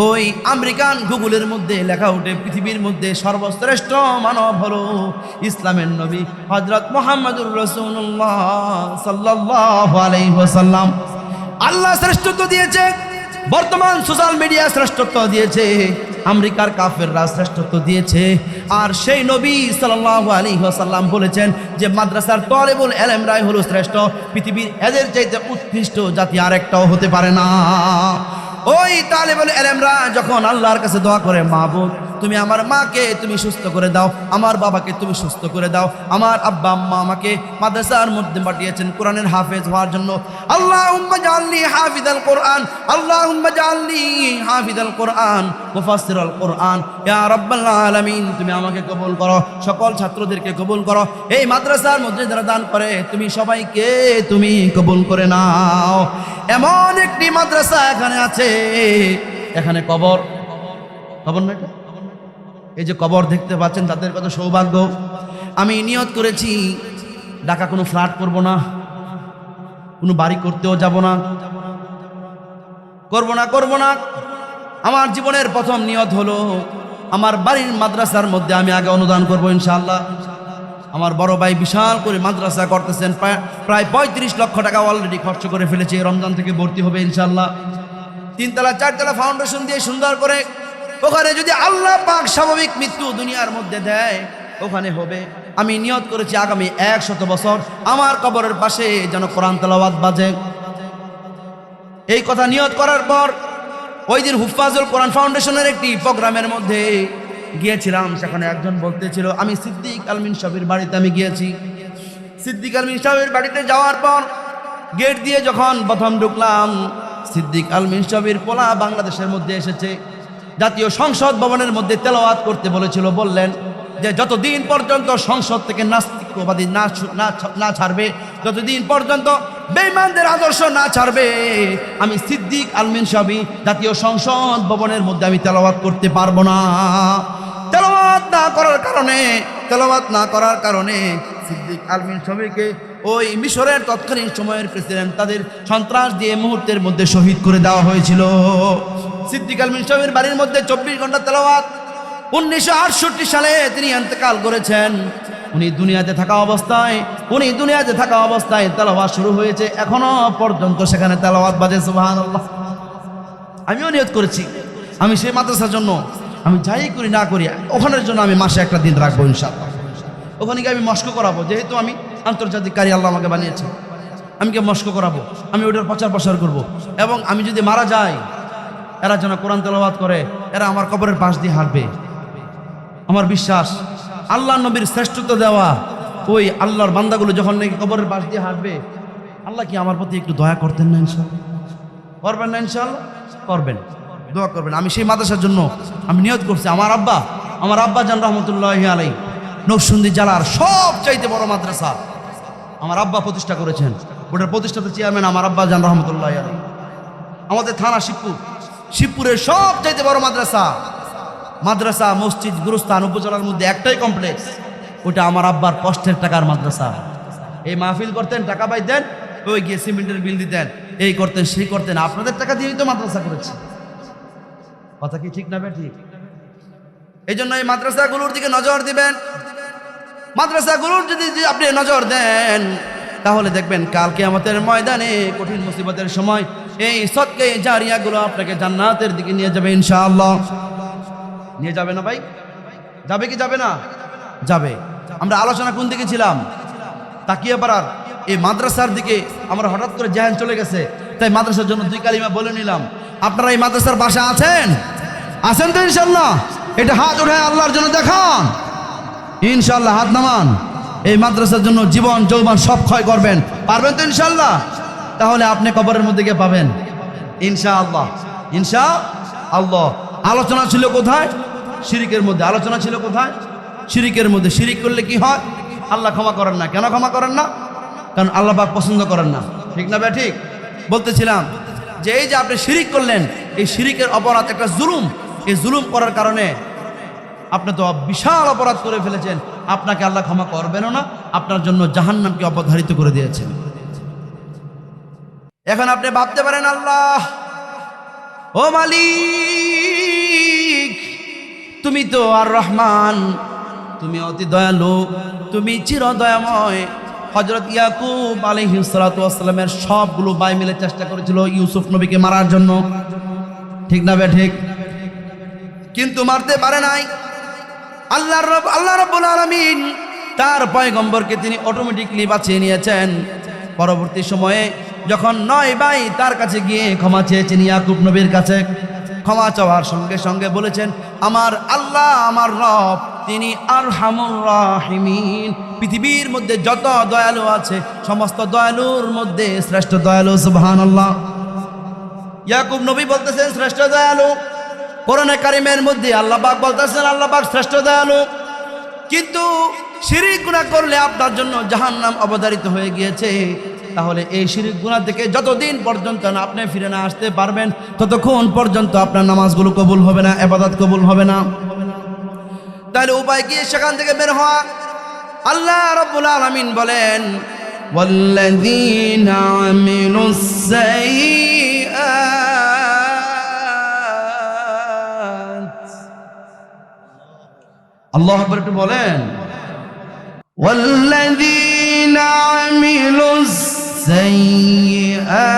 ওই আমেরিকান গুগলের মধ্যে লেখা ওঠে পৃথিবীর মধ্যে সর্বশ্রেষ্ঠ মানব হলো ইসলামের নবী হযরত মুহাম্মদুর রাসূলুল্লাহ সাল্লাল্লাহু আলাইহি ওয়াসাল্লাম। আল্লাহ শ্রেষ্ঠত্ব দিয়েছে, বর্তমান সোশ্যাল মিডিয়া শ্রেষ্ঠত্ব দিয়েছে, আমেরিকার কাফেররা শ্রেষ্ঠত্ব দিয়েছে। আর সেই নবী সাল্লাল্লাহু আলাইহি ওয়াসাল্লাম বলেছেন যে মাদ্রাসার তালেবুল ইলমরাই হলো শ্রেষ্ঠ, পৃথিবীর এদের চাইতে উৎকৃষ্ট জাতি আরেকটাও হতে পারে না। ওই তালেবুল ইলমরা যখন আল্লাহর কাছে দোয়া করে, মাবুদ তুমি আমার মাকে তুমি সুস্থ করে দাও, আমার বাবাকে তুমি সুস্থ করে দাও, আমার আব্বা আম্মা আমাকে মাদ্রাসার মধ্যে পাঠিয়েছেন কোরআনের হাফেজ হওয়ার জন্য, আল্লাহুম্মা জাআলনি হাফিজাল কোরআন, আল্লাহুম্মা জাআলনি হাফিজাল কোরআন মুফাসসিরাল কোরআন, ইয়া রাব্বাল আলামিন তুমি আমাকে কবুল করো, সকল ছাত্রদেরকে কবুল করো, এই মাদ্রাসার মধ্যে যারা দান করে তুমি সবাইকে তুমি কবুল করে নাও। এমন একটি মাদ্রাসা এখানে আছে, এখানে কবর না, এই যে কবর দেখতে পাচ্ছেন তাদের কত সৌভাগ্য। আমি নিয়ত করেছি ঢাকা কোনো ফ্ল্যাট করব না, কোনো বাড়ি করতেও যাব না, করব না। আমার জীবনের প্রথম নিয়ত হলো আমার বাড়ির মাদ্রাসার মধ্যে আমি আগে অনুদান করব ইনশাআল্লাহ। আমার বড় ভাই বিশাল করে মাদ্রাসা করতেছেন, প্রায় 35 লক্ষ টাকা অলরেডি খরচ করে ফেলেছে, রমজান থেকে ভর্তি হবে ইনশাআল্লাহ। 3 তলা 4 তলা ফাউন্ডেশন দিয়ে সুন্দর করে, ওখানে যদি আল্লাহ পাক স্বাভাবিক মৃত্যু দুনিয়ার মধ্যে দেয় ওখানে হবে। আমি নিয়ত করেছি আগামী 100 বছর আমার কবরের পাশে যেন কোরআন তেলাওয়াত বাজে। এই কথা নিয়ত করার পর ওই দিন হুফাজুল কোরআন ফাউন্ডেশনের একটি প্রোগ্রামের মধ্যে গিয়েছিলাম, সেখানে একজন বলতেছিল, আমি সিদ্দিক আলমিন সাহেবের বাড়িতে আমি গিয়েছি। সিদ্দিক আলমিন সাহেবের বাড়িতে যাওয়ার পর গেট দিয়ে যখন প্রথম ঢুকলাম, সিদ্দিক আলমিন সাহেবের পোলা বাংলাদেশের মধ্যে এসেছে, জাতীয় সংসদ ভবনের মধ্যে তেলাওয়াত করতে বলেছিল। বললেন যে যতদিন পর্যন্ত সংসদ থেকে নাস্তিকবাদী না ছাড়বে, যতদিন পর্যন্ত বেঈমানদের আদর্শ না ছাড়বে, আমি সিদ্দিক আলমিন সাহেব জাতীয় সংসদ ভবনের মধ্যে আমি তেলাওয়াত করতে পারবো না। তেলাওয়াত না করার কারণে সিদ্দিক আলমিন সাহেবকে ওই মিশরের তৎকালীন সময়ের প্রেসিডেন্ট তাদের সন্ত্রাস দিয়ে মুহূর্তের মধ্যে শহীদ করে দেওয়া হয়েছিল। সিদ্দিক আলমিন সাহেবের বাড়ির মধ্যে 24 ঘন্টা তেলাওয়াত। 1968 সালে তিনি ইন্তেকাল করেছেন। উনি দুনিয়াতে থাকা অবস্থায় তেলাওয়াত শুরু হয়েছে, এখনো পর্যন্ত সেখানে তেলাওয়াত বাজে। সুবহানাল্লাহ। আমিও নিয়ত করেছি আমি সেই মাদ্রাসার জন্য আমি যাই করি না করি ওখানের জন্য আমি মাসে একটা দিন রাখবো ইনশাআল্লাহ। ওখানে গিয়ে আমি মস্ক করাবো, যেহেতু আমি আন্তর্জাতিক কারি আল্লাহ আমাকে বানিয়েছে, আমি কে মস্ক করাবো, আমি ওটার প্রচার করবো। এবং আমি যদি মারা যাই এরা যেন কোরআন তেলাওয়াত করে, এরা আমার কবরের পাশ দিয়ে হাঁটবে। আমার বিশ্বাস আল্লাহ নবীর শ্রেষ্ঠত্ব দেওয়া ওই আল্লাহর বান্দাগুলো যখন নাকি কবরের পাশ দিয়ে হাঁটবে, আল্লাহ কি আমার প্রতি একটু দয়া করতেন না? ইনশাআল্লাহ করবেন না? ইনশাআল্লাহ করবেন, দোয়া করবেন। আমি সেই মাদ্রাসার জন্য আমি নিয়ত করছি। আমার আব্বা জান রহমতুল্লাহি আলাইহি নরসিংদী জেলার সবচাইতে বড় মাদ্রাসা আমার আব্বা প্রতিষ্ঠা করেছেন। ওটার প্রতিষ্ঠাতা চেয়ারম্যান আমার আব্বা জান রহমতুল্লাহি আলাইহি। আমাদের থানা শিবপুরের সবচাইতে বড় মাদ্রাসা মসজিদ গুরুস্থান উপজেলার মধ্যে একটাই কমপ্লেক্স, ওটা আমার আব্বার কষ্টের টাকার মাদ্রাসা। এই মাহফিল করতেন, টাকা পাইতেন, ওই গিয়ে সিমেন্টের বিল দিতেন, এই করতেন সেই করতেন, আপনাদের টাকা দিয়েই তো মাদ্রাসা করেছে। কথা কি ঠিক না ঠিক? এই জন্য এই মাদ্রাসাগুলোর দিকে নজর দিবেন। মাদ্রাসাগুলোর যদি আপনি নজর দেন তাহলে দেখবেন কাল কিয়ামতের ময়দানে কঠিন মুসিবতের সময় এই সদকা জারিয়াগুলো আপনাকে জান্নাতের দিকে নিয়ে যাবে ইনশাআল্লাহ। নিয়ে যাবে না ভাই? যাবে কি যাবে না? যাবে। আমরা আলোচনা কোন দিকে ছিলাম? তাকিয়াপাড়ার এই মাদ্রাসার দিকে আমরা হঠাৎ করে জেহান চলে গেছে, তাই মাদ্রাসার জন্য 2 কালিমা বলে নিলাম। আপনারা এই মাদ্রাসার পাশে আছেন তো ইনশাআল্লাহ? এটা হাত উঠায় আল্লাহর জন্য দেখান ইনশাআল্লাহ, হাত নামান। এই মাদ্রাসার জন্য জীবন যৌবন সব ক্ষয় করবেন, পারবেন তো ইনশাআল্লাহ? তাহলে আপনি কবরের মধ্যে গিয়ে পাবেন ইনশাআল্লাহ। আলোচনা ছিল কোথায়? শিরিকের মধ্যে। আলোচনা ছিল কোথায়? শিরিকের মধ্যে। শিরিক করলে কি হয়? আল্লাহ ক্ষমা করেন না। কেন ক্ষমা করেন না? কারণ আল্লাহ পাক পছন্দ করেন না। ঠিক না ভাই? ঠিক বলতেছিলাম যে এই যে আপনি শিরিক করলেন, এই শিরিকের অপরাধ একটা জুলুম। এই জুলুম করার কারণে আপনি তো বিশাল অপরাধ করে ফেলেছেন, আপনাকে আল্লাহ ক্ষমা করবেনও না, আপনার জন্য জাহান্নামকে অবধারিত করে দিয়েছেন। এখন আপনি ভাবতে পারেন, আল্লাহ ও মালিক, তুমি তো আর রহমান, তুমি অতি দয়ালু, তুমি চির দয়াময়। হযরত ইয়াকুব আলাইহিস সালাতু ওয়াস সালামের সবগুলো ভাই মিলে চেষ্টা করেছিল ইউসুফ নবীকে মারার জন্য, ঠিক না ঠিক? কিন্তু মারতে পারে নাই। আল্লাহ রাব্বুল আলামিন তার পয়গম্বরকে তিনি অটোমেটিকলি বাঁচিয়ে নিয়েছেন। পরবর্তী সময়ে যখন 9 ভাই তার কাছে গিয়ে ক্ষমা চেয়েছেন ইয়াকুব নবীর কাছে, ক্ষমা চাওয়ার সঙ্গে সঙ্গে বলেছেন, আমার আল্লাহ আমার রব তিনি আরহামুর রাহিমিন, পৃথিবীর মধ্যে যত দয়ালু আছে সমস্ত দয়ালুর মধ্যে শ্রেষ্ঠ দয়ালু। সুবহানাল্লাহ। ইয়াকুব নবী বলতেছেন শ্রেষ্ঠ দয়ালু, কোরআনে কারিমের মধ্যে আল্লাহ পাক বলতেছেন আল্লাহ পাক শ্রেষ্ঠ দয়ালু। কিন্তু শিরক গুনাহ করলে আপনার জন্য জাহান্নাম অবধারিত হয়ে গিয়েছে। তাহলে এই শিরক গুনাহ থেকে যতদিন পর্যন্ত না আপনি ফিরে না আসতে পারবেন, ততক্ষণ পর্যন্ত আপনার নামাজগুলো কবুল হবে না, ইবাদত কবুল হবে না। তাহলে উপায় কি সেখান থেকে বের হওয়া? আল্লাহ রাব্বুল আলামিন বলেন, ওয়াল্লাযীনা আমিলুস সাইয়্যাত। আল্লাহু আকবার, একটু বলেন, ওয়াল্লাযীনা আমিলুস সাইয়্যাতি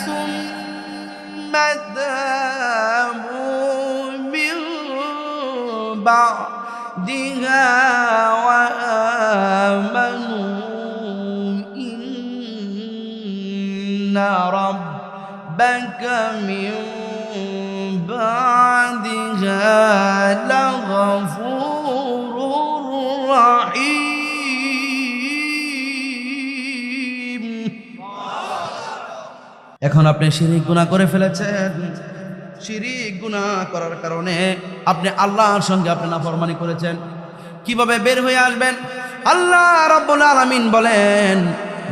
সুম্মা তাবু মিন বা'দিহা ওয়া আমানু ইন্না রাব্বাকা মিন বা'দিহা লাগফুরুর রাহিম। এখন আপনি শিরক গুনাহ করে ফেলেছেন। শিরক গুনাহ করার কারণে আপনি আল্লাহর সঙ্গে আপনি নাফরমানি করেছেন। কিভাবে বের হয়ে আসবেন? আল্লাহ রাব্বুল আলামিন বলেন,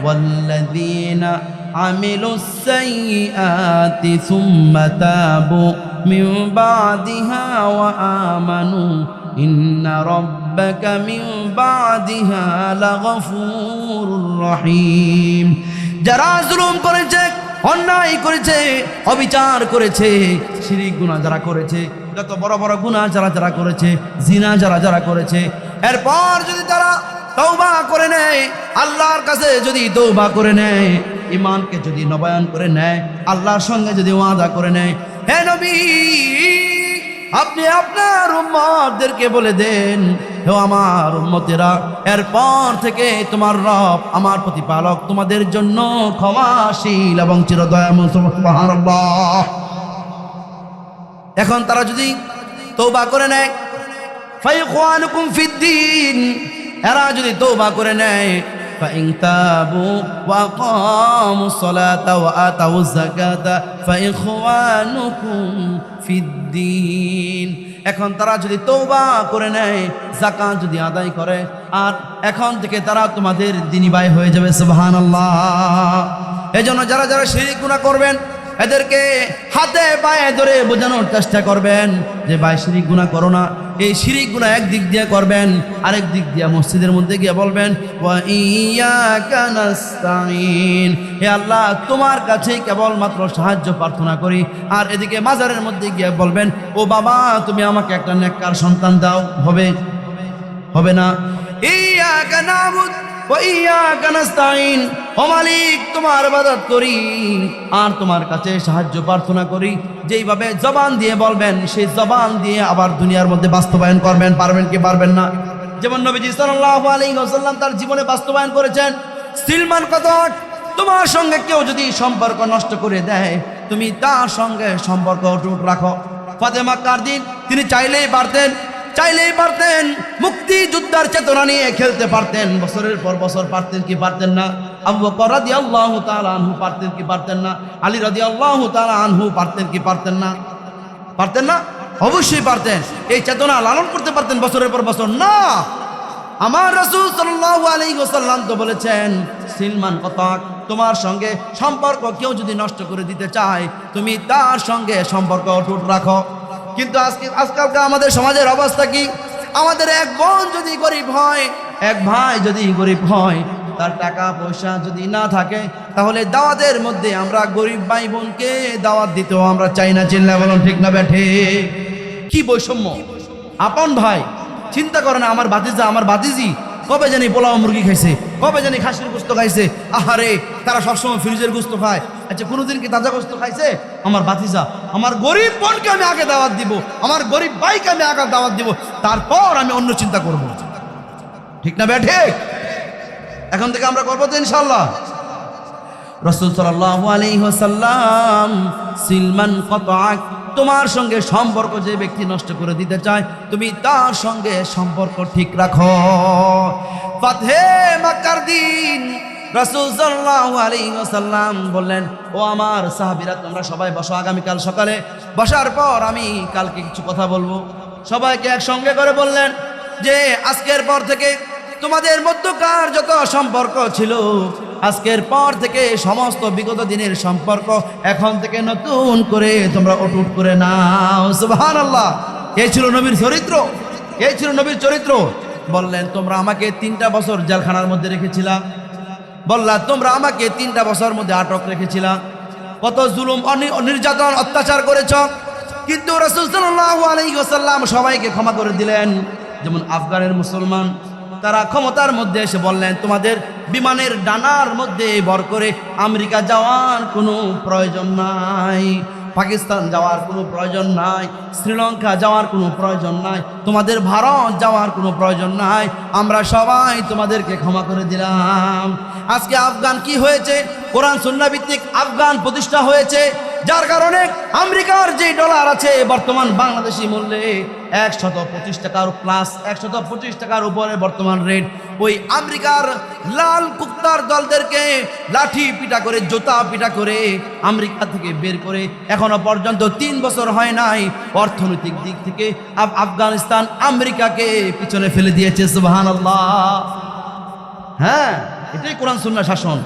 ওয়াল্লাযীনা আমিলুস সাইয়্যাতি সুম্মা তাবু মিন বা'দিহা ওয়া আমানু ইন্না রাব্বাকা মিন বা'দিহা লাগফুরুর রাহিম। যারা জুলুম করেছে, অন্যায় করেছে, অবিচার করেছে, শিরক গুনাহ যারা করেছে, যত বড় বড় গুনাহ যারা করেছে, জিনা যারা করেছে, এরপর যদি তারা তওবা করে নেয়, আল্লাহর কাছে যদি তওবা করে নেয়, ঈমানকে যদি নবায়ন করে নেয়, আল্লাহর সঙ্গে যদি ওয়াদা করে নেয়, হে নবী আপনি আপনার উম্মতদেরকে বলে দেন, হে আমার উম্মতেরা, এরপর থেকে তোমার রব আমার প্রতিপালক তোমাদের জন্য ক্ষমাশীল এবং চিরদয়াময়। সুবহানাল্লাহ। এখন তারা যদি তওবা করে নেয়, ফাইখওয়ানুকুম ফিদ্দীন, এরা যদি তওবা করে নেয়, ফাইন তাবু ওয়া আকামুস সালাতা ওয়া আতাউজ যাকাতা ফাইখওয়ানুকুম ফিদ্দীন। এখন তারা যদি তওবা করে নেয়, যাকাত যদি আদায় করে, আর এখন থেকে তারা তোমাদের দ্বীনী ভাই হয়ে যাবে। সুবহানাল্লাহ। এজন্য যারা শিরক গুনাহ করবেন এদেরকে হাতে পায়ে ধরে বোঝানোর চেষ্টা করবেন যে ভাই শিরক গুনাহ করো না। এই শিরক গুনাহ একদিক দিয়ে করবেন, আরেক দিক দিয়ে মসজিদের মধ্যে গিয়ে বলবেন, ওয়া ইয়্যাকা নাস্তাঈন, হে আল্লাহ তোমার কাছে কেবলমাত্র সাহায্য প্রার্থনা করি। আর এদিকে মাজারের মধ্যে গিয়ে বলবেন, ও বাবা তুমি আমাকে একটা নেককার সন্তান দাও। হবে না। ইয়্যাকা না'বুদ ওয়া ইয়্যাকা নাস্তাঈন, ও মালিক তোমার ইবাদত করি আর তোমার কাছে সাহায্য প্রার্থনা করি। যেইভাবে জবান দিয়ে বলবেন, সেই জবান দিয়ে আবার দুনিয়ার মধ্যে বাস্তবায়ন করবেন। পারবেন কি পারবেন না? যেমন নবীজি সাল্লাল্লাহু আলাইহি ওয়াসাল্লাম তার জীবনে বাস্তবায়ন করেছেন। সিলমান কথা, তোমার সঙ্গে কেউ যদি সম্পর্ক নষ্ট করে দেয়, তুমি তার সঙ্গে সম্পর্ক অটুট রাখো। ফাতেমা কারদিন তিনি চাইলেই পারতেন মুক্তি যুদ্ধার চেতনা নিয়ে খেলতে পারতেন, বছরের পর বছর পারতেন কি পারতেন না? আবু বকর রাদিয়াল্লাহু তাআলা আনহু পারতেন কি পারতেন না? আলী রাদিয়াল্লাহু তাআলা আনহু পারতেন কি পারতেন না? অবশ্যই পারতেন। এই চেতনা লালন করতে পারতেন বছরের পর বছর। না, আমার রাসূল সাল্লাল্লাহু আলাইহি ওয়াসাল্লাম তো বলেছেন, সিলমান কতাক, তোমার সঙ্গে সম্পর্ক কেউ যদি নষ্ট করে দিতে চায়, তুমি তার সঙ্গে সম্পর্ক অটুট রাখো। কিন্তু আজকালকার আমাদের সমাজের অবস্থা কি? আমাদের এক বোন যদি গরিব হয়, এক ভাই যদি গরিব হয়, তার টাকা পয়সা যদি না থাকে, তাহলে দাওয়াতের মধ্যে আমরা গরিব ভাই বোনকে দাওয়াত দিতেও আমরা চাই না। চিল্লা বলুন ঠিক না বেঠে? কি বৈষম্য! আপন ভাই চিন্তা করে না, আমার ভাতিজা আমার ভাতিজি কবে জানি পোলাও মুরগি খাইছে, কবে জানি খাসির গোস্ত খাইছে, আহারে তারা সবসময় ফ্রিজের গোস্ত খায়। আচ্ছা কোনোদিন কি তাজা গোস্ত খাইছে? আমার ভাতিজা, আমার গরিব বোনকে আমি আগে দাওয়াত দিব, আমার গরিব ভাইকে আমি আগে দাওয়াত দিব, তারপর আমি অন্য চিন্তা করব। ঠিক না বেঠে? এখন থেকে আমরা করবো তো ইনশাল্লাহ। রাসূল সাল্লাল্লাহু আলাইহি ওয়াসাল্লাম সিলমান কতআক, তোমার সঙ্গে সম্পর্ক যে ব্যক্তি নষ্ট করে দিতে চায়, তুমি তার সঙ্গে সম্পর্ক ঠিক রাখো। ফাতহে মক্কার দিন রাসূল সাল্লাল্লাহু আলাইহি ওয়াসাল্লাম বললেন, ও আমার সাহাবীরা তোমরা সবাই বসো, আগামীকাল সকালে বসার পর আমি কালকে কিছু কথা বলবো। সবাইকে একসঙ্গে করে বললেন যে আজকের পর থেকে তোমাদের মধ্যকার যত সম্পর্ক ছিল, আজকের পর থেকে সমস্ত বিগত দিনের সম্পর্ক এখন থেকে নতুন করে তোমরা অটুট করে নাও। সুবহানাল্লাহ! এই ছিল নবীর চরিত্র, এই ছিল নবীর চরিত্র। বললেন তোমরা আমাকে 3টা বছর জেলখানার মধ্যে রেখেছিলা, বললাম তোমরা আমাকে 3টা বছর মধ্যে আটক রেখেছিলা, কত জুলুম নির্যাতন অত্যাচার করেছ, কিন্তু রাসূল সাল্লাল্লাহু আলাইহি ওয়াসাল্লাম সবাইকে ক্ষমা করে দিলেন। যেমন আফগানের মুসলমান, তারা ক্ষমতার মধ্যে এসে বললেন তোমাদের বিমানের ডানার মধ্যে ভর করে আমেরিকা যাওয়ার কোনো প্রয়োজন নাই, পাকিস্তান যাওয়ার কোনো প্রয়োজন নাই, শ্রীলঙ্কা যাওয়ার কোনো প্রয়োজন নাই, তোমাদের ভারত যাওয়ার কোনো প্রয়োজন নাই, আমরা সবাই তোমাদেরকে ক্ষমা করে দিলাম। আজকে আফগান কি হয়েছে? কোরআন সুন্নাহ ভিত্তিক আফগান প্রতিষ্ঠা হয়েছে, যার কারণে আমেরিকার যে ডলার আছে বর্তমান বাংলাদেশি মূল্যে 125 টাকার প্লাস, 125 টাকার উপরে বর্তমান রেট। ওই আমেরিকার লাল কুত্তার দলদেরকে লাঠি পিটা করে, জুতা পিটা করে আমেরিকা থেকে বের করে এখনো পর্যন্ত 3 বছর হয় নাই, অর্থনৈতিক দিক থেকে আফগানিস্তান আমেরিকাকে পিছনে ফেলে দিয়েছে। সুবহানাল্লাহ! হ্যাঁ, এটাই কোরআন সুন্নাহ শাসন।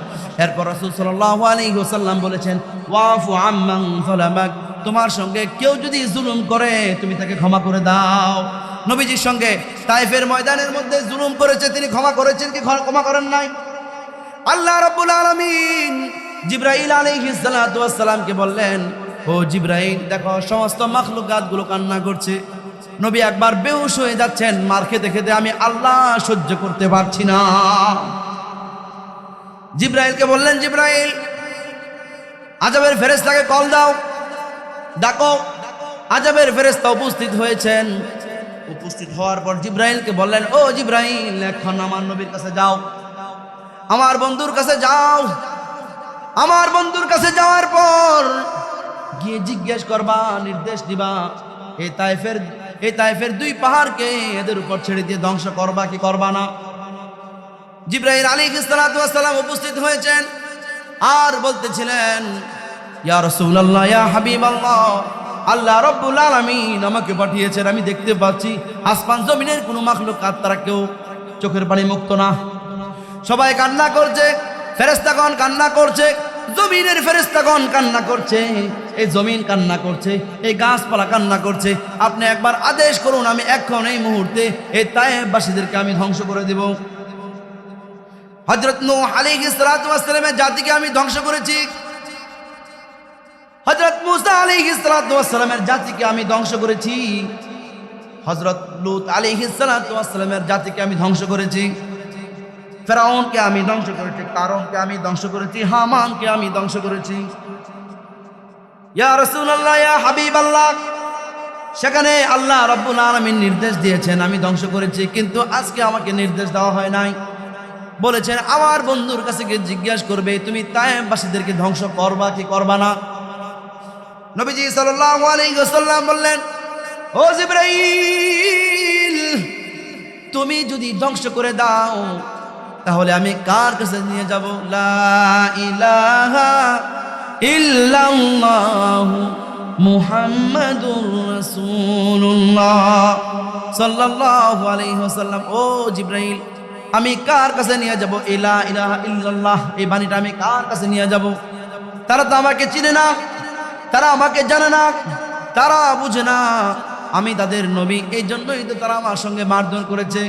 এরপর রাসূল সাল্লাল্লাহু আলাইহি ওয়াসাল্লাম বলেছেন, ওয়াফু আম্মান যালামাক, তোমার সঙ্গে কেউ যদি জুলুম করে তুমি তাকে ক্ষমা করে দাও। নবীজির সঙ্গে তায়েফের ময়দানের মধ্যে জুলুম করেছে, তিনি ক্ষমা করেছেন কি ক্ষমা করেন নাই? আল্লাহ রাব্বুল আলামিন জিবরাইল আলাইহিস সালাতু ওয়াস সালামকে বললেন, ও জিবরাইল দেখো সমস্ত মাখলুকাতগুলো কান্না করছে, নবী একবার বেহুশ হয়ে যাচ্ছেন মার খেতে খেতে, আমি আল্লাহ সহ্য করতে পারছি না। জিবরাইলকে বললেন, জিবরাইল আযাবের ফেরেশতাকে কল দাও, ডাকো। আযাবের ফেরেশতা উপস্থিত হয়েছেন। উপস্থিত হওয়ার পর জিবরাইলকে বললেন, ও জিবরাইল এখন আমার নবীর কাছে যাও, আমার বন্ধুর কাছে যাও। আমার বন্ধুর কাছে যাওয়ার পর গিয়ে জিজ্ঞেস করবা, নির্দেশ দিবা, এই তায়েফের 2 পাহাড়কে এদের উপর ছেড়ে দিয়ে ধ্বংস করবা কি করবা না? জিবরাইল আলাইহিস সালাতু ওয়াস সালাম উপস্থিত হয়েছেন আর বলতেছিলেন, ইয়া রাসূলুল্লাহ, ইয়া হাবিবাল্লাহ, আল্লাহ রাব্বুল আলামিন আমাকে পাঠিয়েছেন, আমি দেখতে পাচ্ছি আসমান জমিনের কোনো মাখলুকাত তারা কেউ চোখের পানি মুক্ত না। সবাই কান্না করছে, ফেরেশতাগণ কান্না করছে, জমিনের ফেরেশতাগণ কান্না করছে, এই জমিন কান্না করছে, এই গাছপালা কান্না করছে। আপনি একবার আদেশ করুন, আমি এখন এই মুহূর্তে এই তায়েফবাসীদেরকে আমি ধ্বংস করে দেব। হযরত নূহ আলাইহিস সালাতু ওয়াস সালামের জাতিকে আমি ধ্বংস করেছি, হযরত মূসা আলাইহিস সালাতু ওয়াস সালামের জাতিকে আমি ধ্বংস করেছি, হযরত লূত আলাইহিস সালাতু ওয়াস সালামের জাতিকে আমি ধ্বংস করেছি, ফেরাউনকে আমি ধ্বংস করেছি, কারুনকে আমি ধ্বংস করেছি, হামানকে আমি ধ্বংস করেছি। ইয়া রাসূলুল্লাহ, ইয়া হাবিবাল্লাহ, সেখানে আল্লাহ রাব্বুল আলামিন নির্দেশ দিয়েছেন আমি ধ্বংস করেছি, কিন্তু আজকে আমাকে নির্দেশ দেওয়া হয় নাই। বলেছেন আমার বন্ধুর কাছে গিয়ে জিজ্ঞাসা করবে তুমি তায়েফবাসীদেরকে ধ্বংস করবা কি করবা না। নবীজি সাল্লাল্লাহু আলাইহি ওয়াসাল্লাম বললেন, ও জিবরাইল, তুমি যদি ধ্বংস করে দাও তাহলে আমি কার কাছে নিয়ে যাব? লা ইলাহা ইল্লাল্লাহু মুহাম্মাদুর রাসূলুল্লাহ সাল্লাল্লাহু আলাইহি ওয়াসাল্লাম, ও জিবরাইল আমি কার কাছে নিয়ে যাব? লা ইলাহা ইল্লাল্লাহ এই বাণীটা আমি কার কাছে নিয়ে যাব? তারা তো আমাকে চিনে না, তারা আমাকে জানে না, তারা বুঝে না আমি তাদের নবী, এই জন্যই তো তারা আমার সঙ্গে মারধর করেছে।